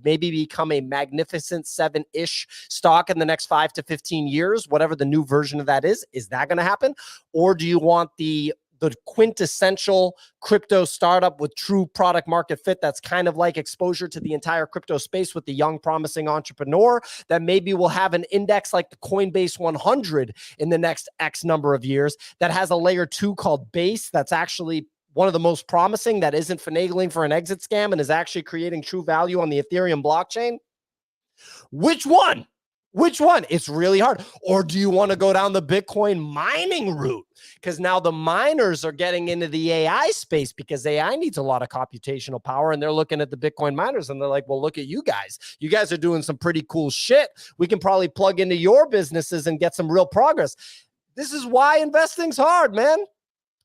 maybe become a Magnificent Seven-ish stock in the next 5 to 15 years, whatever the new version of that is that going to happen? Or do you want the quintessential crypto startup with true product market fit that's kind of like exposure to the entire crypto space with the young promising entrepreneur that maybe will have an index like the Coinbase 100 in the next X number of years that has a layer 2 called Base that's actually one of the most promising, that isn't finagling for an exit scam and is actually creating true value on the Ethereum blockchain? Which one? It's really hard. Or do you want to go down the Bitcoin mining route? Because now the miners are getting into the AI space because AI needs a lot of computational power. And they're looking at the Bitcoin miners and they're like, well, look at you guys. You guys are doing some pretty cool shit. We can probably plug into your businesses and get some real progress. This is why investing's hard, man.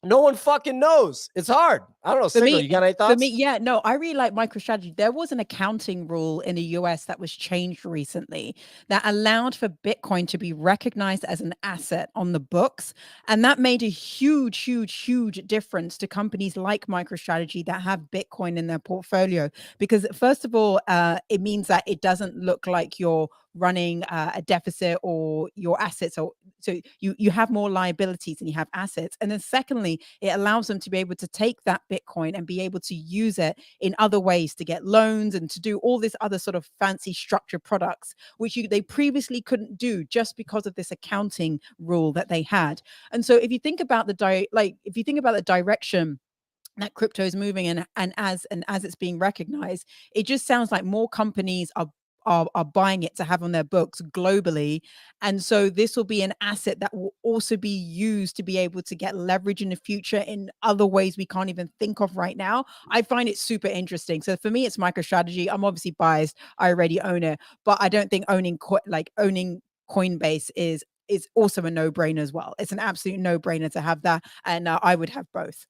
No one fucking knows. It's hard. I don't know. Singer, you got any thoughts? For me, yeah, no, I really like MicroStrategy. There was an accounting rule in the US that was changed recently that allowed for Bitcoin to be recognized as an asset on the books. And that made a huge, huge, huge difference to companies like MicroStrategy that have Bitcoin in their portfolio. Because first of all, it means that it doesn't look like you're running a deficit or your assets, or so you have more liabilities than you have assets. And then secondly, it allows them to be able to take that Bitcoin and be able to use it in other ways to get loans and to do all this other sort of fancy structured products, which they previously couldn't do just because of this accounting rule that they had. And so if you think about the direction that crypto is moving in, and as it's being recognized, it just sounds like more companies are buying it to have on their books globally. And so this will be an asset that will also be used to be able to get leverage in the future in other ways we can't even think of right now. I find it super interesting. So for me, it's MicroStrategy. I'm obviously biased. I already own it, but I don't think owning Coinbase is is also a no-brainer as well. It's an absolute no-brainer to have that, and I would have both.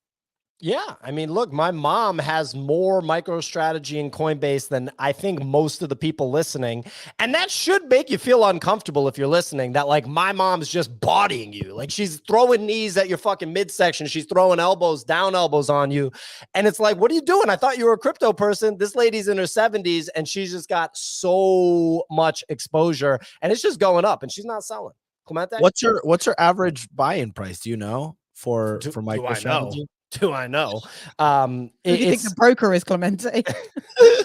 Yeah, I mean, look, my mom has more MicroStrategy and Coinbase than I think most of the people listening. And that should make you feel uncomfortable if you're listening, that like my mom's just bodying you. Like she's throwing knees at your fucking midsection. She's throwing down elbows on you. And it's like, what are you doing? I thought you were a crypto person. This lady's in her 70s and she's just got so much exposure and it's just going up and she's not selling. Clemente? What's your average buy-in price? Do you know for MicroStrategy? Do I know? Who do you think the broker is, Clemente?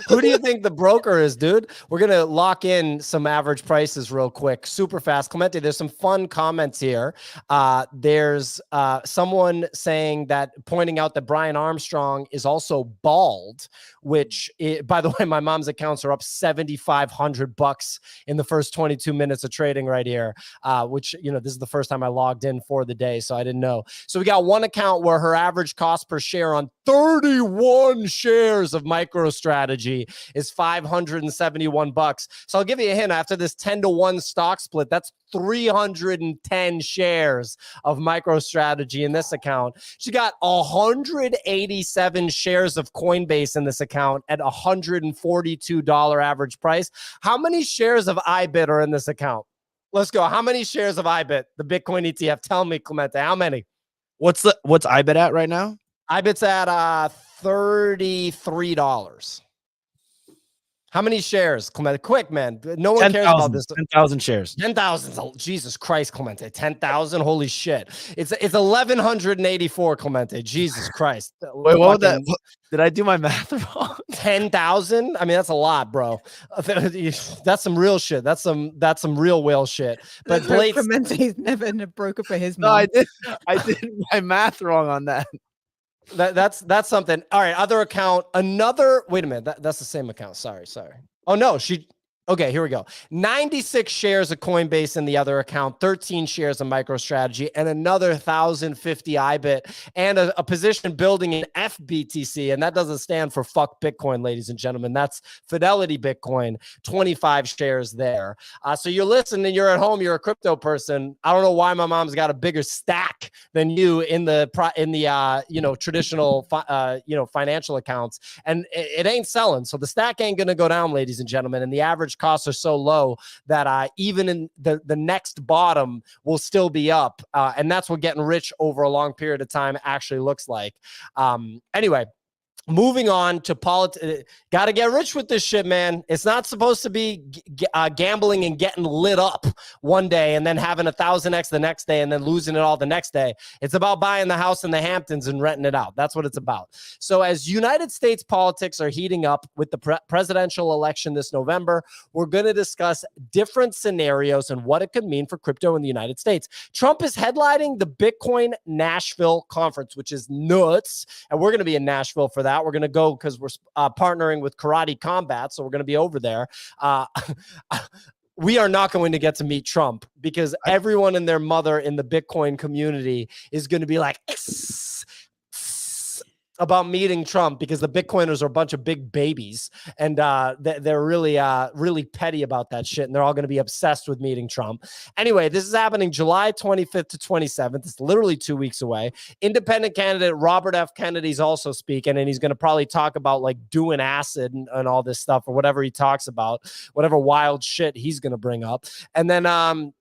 Who do you think the broker is, dude? We're going to lock in some average prices real quick, super fast. Clemente, there's some fun comments here. There's someone pointing out that Brian Armstrong is also bald, which, by the way, my mom's accounts are up $7,500 in the first 22 minutes of trading right here, which, this is the first time I logged in for the day, so I didn't know. So we got one account where her average cost per share on 31 shares of MicroStrategy is $571. So I'll give you a hint. After this 10-to-1 stock split, that's 310 shares of MicroStrategy in this account. She got 187 shares of Coinbase in this account at $142 average price. How many shares of IBIT are in this account? Let's go. How many shares of IBIT, the Bitcoin ETF? Tell me, Clemente, how many? What's IBIT at right now? IBIT's at $33. How many shares, Clemente? Quick, man. No one cares about this. 10,000 shares. 10,000. Jesus Christ, Clemente. 10,000. Holy shit. It's 1,184, Clemente. Jesus Christ. Wait, what was that? Did I do my math wrong? 10,000. I mean, that's a lot, bro. That's some real shit. That's some real whale shit. But Clemente's never in a broker for his mom. No, I did my math wrong on that. That's something. All right, other account. Wait a minute. That's the same account. Sorry. Oh no, okay, here we go. 96 shares of Coinbase in the other account, 13 shares of MicroStrategy, and another 1,050 IBIT, and a position building in FBTC, and that doesn't stand for fuck Bitcoin, ladies and gentlemen. That's Fidelity Bitcoin, 25 shares there. So you're listening, you're at home, you're a crypto person. I don't know why my mom's got a bigger stack than you in the traditional financial accounts, and it ain't selling. So the stack ain't gonna go down, ladies and gentlemen, and the average costs are so low that even in the next bottom will still be up. And that's what getting rich over a long period of time actually looks like. Anyway, moving on to politics. Got to get rich with this shit, man. It's not supposed to be gambling and getting lit up one day and then having 1,000x the next day and then losing it all the next day. It's about buying the house in the Hamptons and renting it out. That's what it's about. So as United States politics are heating up with the presidential election this November, we're going to discuss different scenarios and what it could mean for crypto in the United States. Trump is headlining the Bitcoin Nashville Conference, which is nuts. And we're going to be in Nashville for that. We're going to go because we're partnering with Karate Combat, so we're going to be over there. We are not going to get to meet Trump because everyone and their mother in the Bitcoin community is going to be like about meeting Trump because the Bitcoiners are a bunch of big babies and they're really petty about that shit, and they're all going to be obsessed with meeting Trump. Anyway, this is happening July 25th to 27th. It's literally 2 weeks away. Independent candidate Robert F. Kennedy's also speaking, and he's going to probably talk about like doing acid and all this stuff or whatever he talks about, whatever wild shit he's going to bring up. And then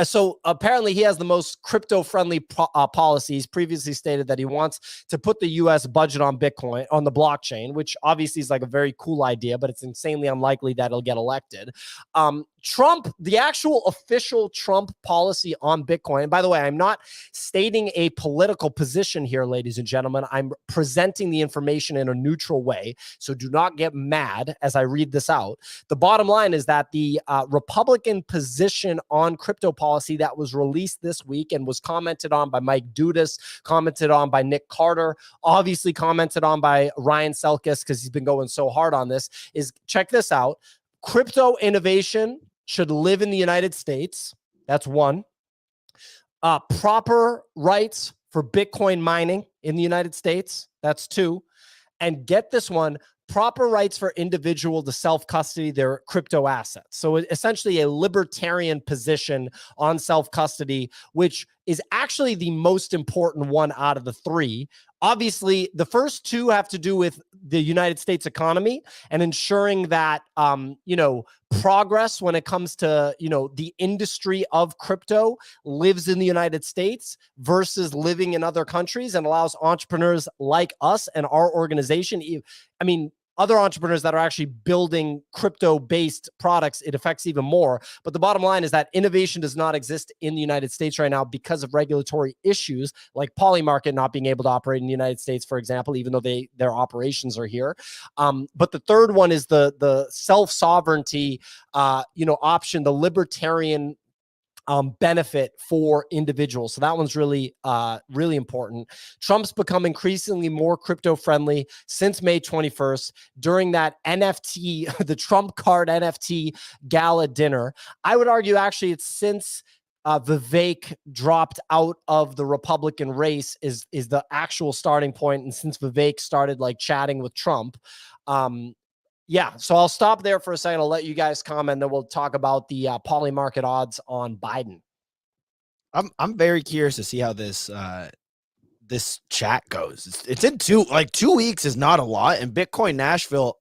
so apparently he has the most crypto-friendly policies. Previously stated that he wants to put the U.S. budget on Bitcoin, on the blockchain, which obviously is like a very cool idea, but it's insanely unlikely that he'll get elected. Trump, the actual official Trump policy on Bitcoin, by the way, I'm not stating a political position here, ladies and gentlemen. I'm presenting the information in a neutral way, so do not get mad as I read this out. The bottom line is that the Republican position on crypto policy that was released this week and was commented on by Mike Dudas, commented on by Nick Carter, obviously commented on by Ryan Selkis because he's been going so hard on this, is check this out. Crypto innovation should live in the United States. That's one. Proper rights for Bitcoin mining in the United States. That's two. And get this one, proper rights for individual to self-custody their crypto assets. So essentially a libertarian position on self-custody, which is actually the most important one out of the three. Obviously, the first two have to do with the United States economy and ensuring that, progress when it comes to, the industry of crypto lives in the United States versus living in other countries, and allows entrepreneurs like us and our organization, other entrepreneurs that are actually building crypto-based products, it affects even more. But the bottom line is that innovation does not exist in the United States right now because of regulatory issues like Polymarket not being able to operate in the United States, for example, even though their operations are here. But the third one is the self-sovereignty, option, the libertarian benefit for individuals. So that one's really, really important. Trump's become increasingly more crypto friendly since May 21st during that NFT, the Trump card NFT gala dinner. I would argue actually it's since Vivek dropped out of the Republican race is the actual starting point. And since Vivek started like chatting with Trump, yeah, so I'll stop there for a second. I'll let you guys comment, then we'll talk about the Polymarket odds on Biden. I'm very curious to see how this this chat goes. It's in 2 weeks is not a lot. And Bitcoin Nashville,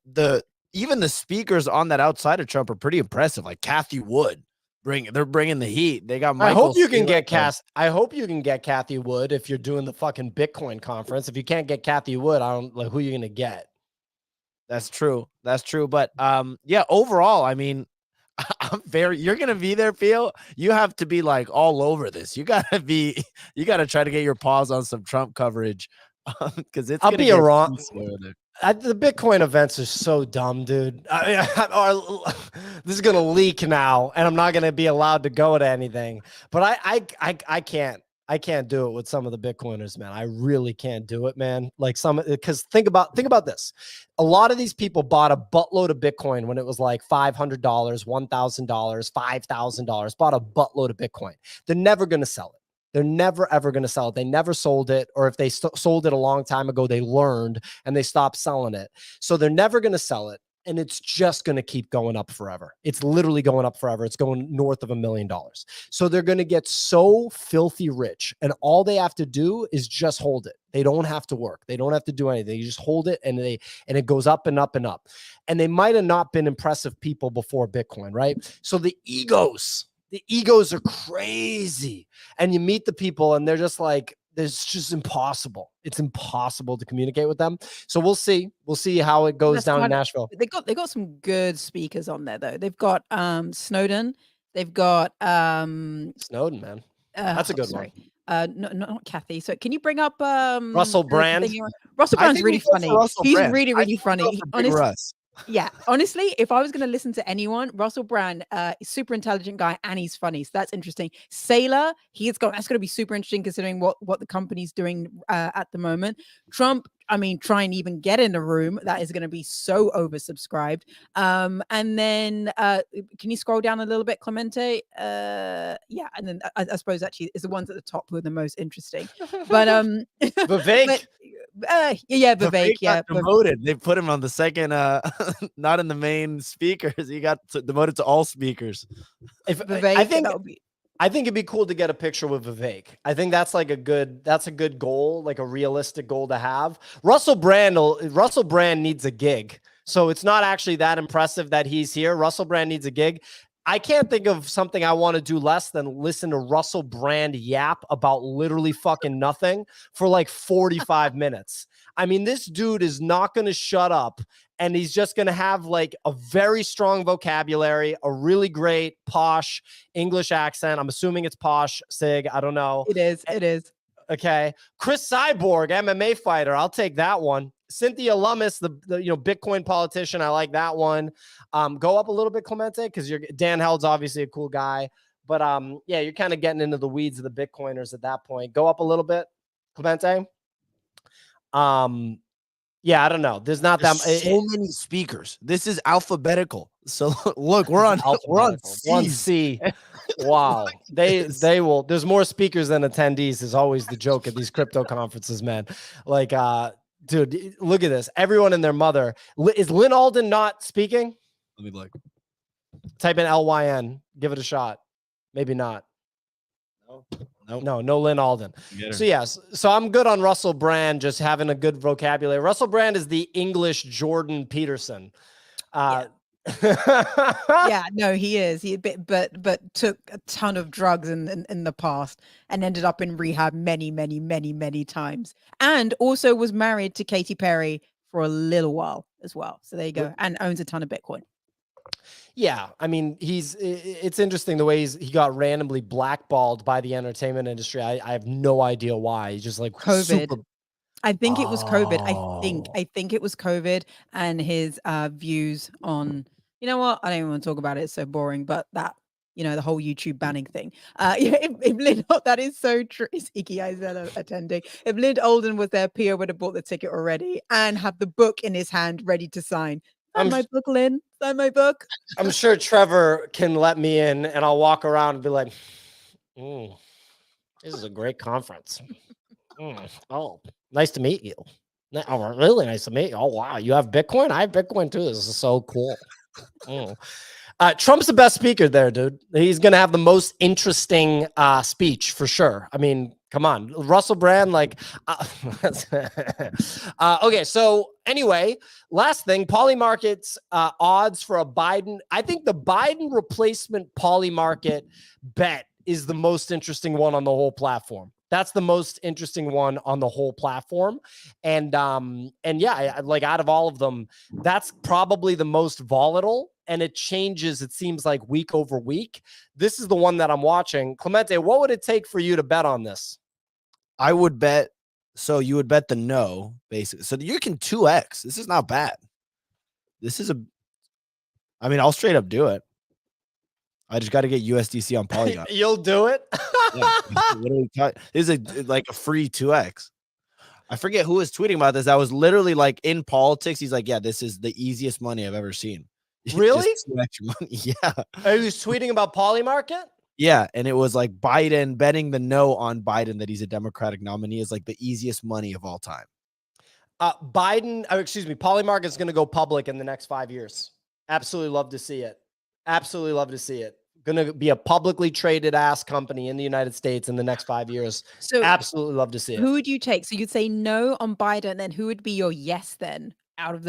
even the speakers on that outside of Trump are pretty impressive. Like Kathy Wood, they're bringing the heat. They got. I hope you can get Kathy Wood if you're doing the fucking Bitcoin conference. If you can't get Kathy Wood, I don't like who you're gonna get. That's true. But yeah, overall, you're gonna be there, Phil. You have to be like all over this. You gotta try to get your paws on some Trump coverage. Because I'll be wrong. The Bitcoin events are so dumb, dude. This is gonna leak now, and I'm not gonna be allowed to go to anything. But I can't do it with some of the Bitcoiners, man. I really can't do it, man. Like because think about this. A lot of these people bought a buttload of Bitcoin when it was like $500, $1,000, $5,000, bought a buttload of Bitcoin. They're never going to sell it. They're never, ever going to sell it. They never sold it. Or if they sold it a long time ago, they learned and they stopped selling it. So they're never going to sell it. And it's just going to keep going up forever. It's literally going up forever. It's going north of $1 million. So they're going to get so filthy rich, and all they have to do is just hold it. They don't have to work. They don't have to do anything. You just hold it, and it goes up and up and up. And they might have not been impressive people before Bitcoin, right? So the egos are crazy. And you meet the people, and they're just like, it's just impossible. It's impossible to communicate with them. So we'll see. We'll see how it goes down in Nashville. They got some good speakers on there though. They've got Snowden. They've got Snowden, man. That's a good one. No, not Kathy. So can you bring up Russell Brand? Russell Brand's really funny. He's really, really funny. Honestly, yeah, honestly, if I was going to listen to anyone, Russell Brand, super intelligent guy, and he's funny. So that's interesting. Saylor, that's going to be super interesting considering what the company's doing at the moment. Trump, try and even get in a room. That is going to be so oversubscribed. And then can you scroll down a little bit, Clemente? Yeah, and then I suppose actually is the ones at the top who are the most interesting. But Vivek. Vivek. Yeah, demoted. They put him on the second, not in the main speakers. He got demoted to all speakers. If Vivek, I think it'd be cool to get a picture with Vivek. I think that's like a good goal, like a realistic goal to have. Russell Brand needs a gig. So it's not actually that impressive that he's here. Russell Brand needs a gig. I can't think of something I want to do less than listen to Russell Brand yap about literally fucking nothing for like 45 minutes. This dude is not going to shut up, and he's just going to have like a very strong vocabulary, a really great posh English accent. I'm assuming it's posh, Sig. I don't know. It is. Okay. Chris Cyborg, MMA fighter. I'll take that one. Cynthia Lummis, the Bitcoin politician. I like that one. Go up a little bit, Clemente, because Dan Held's obviously a cool guy. But yeah, you're kind of getting into the weeds of the Bitcoiners at that point. Go up a little bit, Clemente. Yeah, I don't know. There's so many speakers. This is alphabetical. So look, we're on C. Wow. They will. There's more speakers than attendees is always the joke at these crypto conferences, man. Like Dude, look at this. Everyone and their mother. Is Lynn Alden not speaking? Let me look. Type in LYN. Give it a shot. Maybe not. No Lynn Alden. So yes, so I'm good on Russell Brand just having a good vocabulary. Russell Brand is the English Jordan Peterson. Yeah, no, he is. He but took a ton of drugs in the past and ended up in rehab many times. And also was married to Katy Perry for a little while as well. So there you go. And owns a ton of Bitcoin. Yeah, I mean, it's interesting the way he got randomly blackballed by the entertainment industry. I have no idea why. He's just like COVID. I think it was COVID. I think it was COVID and his views on, you know what? I don't even want to talk about it. It's so boring, but that, you know, the whole YouTube banning thing. If Lynn, that is so true. Is Iggy Azalea attending? If Lynn Alden was there, Pio would have bought the ticket already and have the book in his hand ready to sign. Sign my book, Lynn. Sign my book. I'm sure Trevor can let me in and I'll walk around and be like, this is a great conference. Oh, nice to meet you. Oh, really nice to meet you. Oh, wow. You have Bitcoin? I have Bitcoin too. This is so cool. Trump's the best speaker there, dude. He's going to have the most interesting speech for sure. I mean, come on. Russell Brand, like, okay. So anyway, last thing, Polymarket's odds for a Biden. I think the Biden replacement Polymarket bet is the most interesting one on the whole platform. That's the most interesting one on the whole platform. And yeah, like out of all of them, that's probably the most volatile. And it changes, it seems like week over week. This is the one that I'm watching. Clemente, what would it take for you to bet on this? I would bet. So you would bet the no, basically. So you can 2x. This is not bad. This is I mean, I'll straight up do it. I just got to get USDC on Polygon. You'll do it? Yeah, this is like a free 2x. I forget who was tweeting about this. I was literally like in politics. He's like, yeah, this is the easiest money I've ever seen. Really? Extra money. Yeah. Are you tweeting about Polymarket? Yeah. And it was like Biden betting the no on Biden that he's a Democratic nominee is like the easiest money of all time. Polymarket is going to go public in the next 5 years. Absolutely love to see it. Absolutely love to see it. Going to be a publicly traded ass company in the United States in the next 5 years. So absolutely love to see it. Who would you take? So you'd say no on Biden, and who would be your yes then out of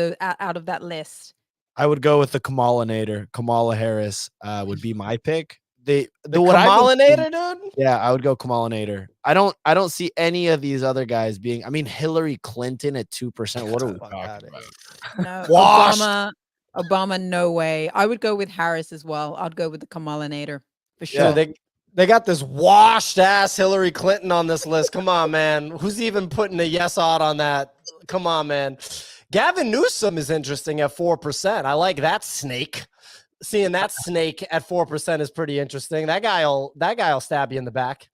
that list? I would go with the Kamala-nator. Kamala Harris would be my pick. The Kamala-nator, dude? Yeah, I would go Kamala-nator. I don't see any of these other guys being. I mean, Hillary Clinton at 2%. What are we talking about? No, Obama, no way. I would go with Harris as well. I'd go with the Kamala-nator for sure. Yeah, they got this washed ass Hillary Clinton on this list. Come on, man. Who's even putting a yes odd on that? Come on, man. Gavin Newsom is interesting at 4%. I like that snake. Seeing that snake at 4% is pretty interesting. That guy'll stab you in the back.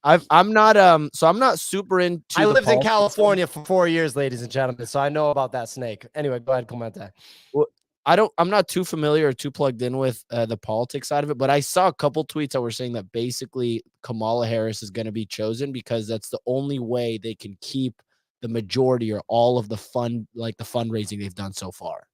I'm not super into. I lived in California for 4 years, ladies and gentlemen, so I know about that snake. Anyway, go ahead, Clemente. Well, I'm not too familiar or too plugged in with the politics side of it, but I saw a couple tweets that were saying that basically Kamala Harris is going to be chosen because that's the only way they can keep the majority or all of the fundraising they've done so far.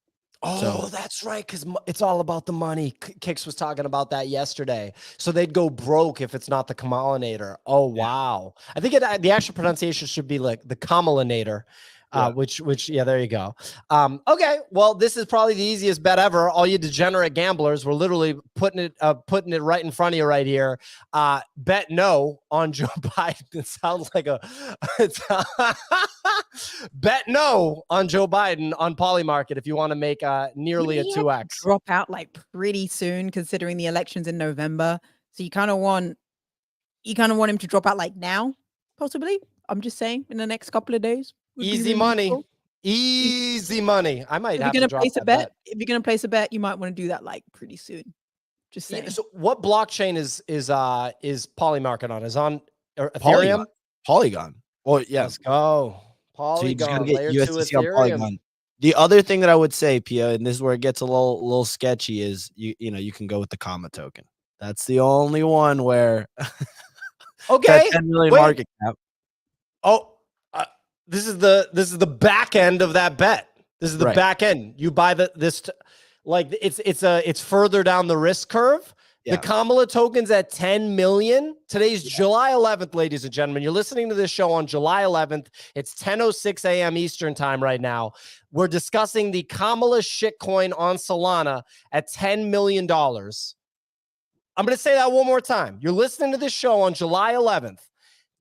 Oh, that's right, because it's all about the money. Kix was talking about that yesterday. So they'd go broke if it's not the Kamala-nator. Oh, wow. I think the actual pronunciation should be like the Kamala-nator. Which there you go. Okay, well, this is probably the easiest bet ever. All you degenerate gamblers, we're literally putting it right in front of you right here. Bet no on Joe Biden. It sounds like bet no on Joe Biden on Polymarket if you want to make nearly a 2x. Drop out like pretty soon, considering the elections in November. So you kind of want him to drop out like now, possibly. I'm just saying, in the next couple of days. Easy money. Cool. Easy money. I might have to drop that bet. If you're gonna place a bet, you might want to do that like pretty soon. Just saying. Yeah, so what blockchain is Polymarket on? Is on Ethereum? Polygon. Well, yeah. Let's go. Polygon. So you just gotta get USDC on Polygon. The other thing that I would say, Pia, and this is where it gets a little sketchy, is you can go with the comma token. That's the only one where okay. 10 million market cap. Oh. This is the back end of that bet. This is the back end. You buy it's further down the risk curve. Yeah. The Kamala token's at 10 million. Today's July 11th, ladies and gentlemen. You're listening to this show on July 11th. It's 10:06 a.m. Eastern time right now. We're discussing the Kamala shitcoin on Solana at $10 million. I'm going to say that one more time. You're listening to this show on July 11th.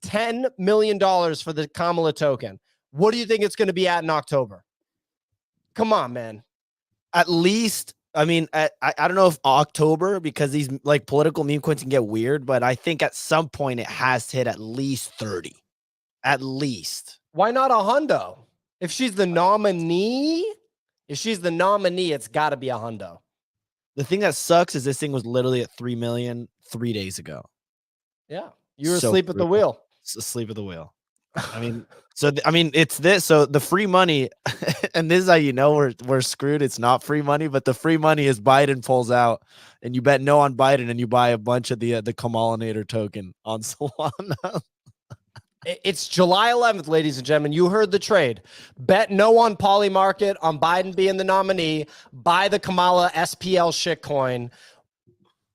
$10 million for the Kamala token. What do you think it's going to be at in October? Come on, man. At least, I mean, I don't know if October, because these like political meme coins can get weird, but I think at some point it has to hit at least 30. At least. Why not a hundo? If she's the nominee, it's got to be a hundo. The thing that sucks is this thing was literally at 3 million 3 days ago. Yeah. You were asleep at the wheel. Asleep at the wheel. I mean, it's this. So the free money, and this is how you know we're screwed. It's not free money, but the free money is Biden pulls out, and you bet no on Biden, and you buy a bunch of the Kamalinator token on Solana. It's July 11th, ladies and gentlemen. You heard the trade. Bet no on Polymarket, on Biden being the nominee. Buy the Kamala SPL shitcoin.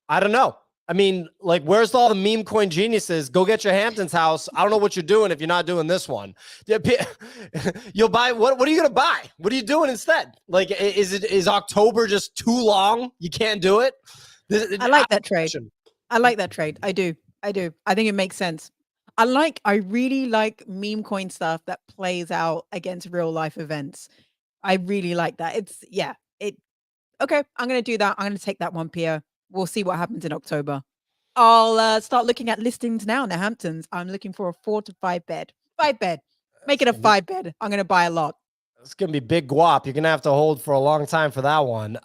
I don't know. I mean, like, where's all the meme coin geniuses? Go get your Hamptons house. I don't know what you're doing if you're not doing this one. You'll buy what are you gonna buy? What are you doing instead? Like, is October just too long? You can't do it. I like that trade. I like that trade. I do. I think it makes sense. I really like meme coin stuff that plays out against real life events. I really like that. Okay, I'm gonna do that. I'm gonna take that one, Pierre. We'll see what happens in October. I'll start looking at listings now in the Hamptons. I'm looking for a 4 to 5 bed. 5 bed. Make it a 5 bed. I'm going to buy a lot. It's going to be big guap. You're going to have to hold for a long time for that one.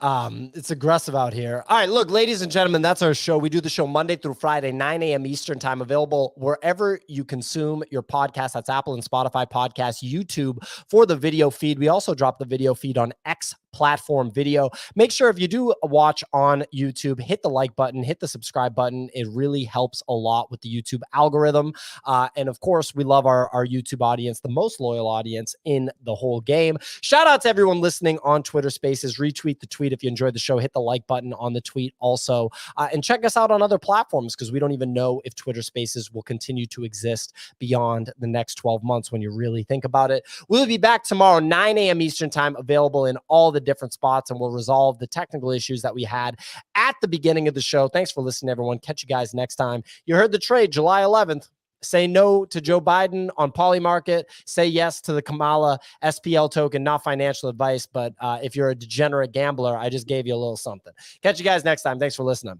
It's aggressive out here. All right, look, ladies and gentlemen, that's our show. We do the show Monday through Friday, 9 a.m. Eastern time, available wherever you consume your podcast. That's Apple and Spotify podcasts, YouTube for the video feed. We also drop the video feed on X platform video. Make sure if you do watch on YouTube, hit the like button, hit the subscribe button. It really helps a lot with the YouTube algorithm. And of course, we love our YouTube audience, the most loyal audience in the whole game. Shout out to everyone listening on Twitter Spaces. Retweet the tweet if you enjoyed the show. Hit the like button on the tweet also. And check us out on other platforms, because we don't even know if Twitter Spaces will continue to exist beyond the next 12 months when you really think about it. We'll be back tomorrow, 9 a.m. Eastern time, available in all the different spots, and we'll resolve the technical issues that we had at the beginning of the show. Thanks for listening, everyone. Catch you guys next time. You heard the trade, July 11th. Say no to Joe Biden on Polymarket. Say yes to the Kamala SPL token. Not financial advice, but if you're a degenerate gambler, I just gave you a little something. Catch you guys next time. Thanks for listening.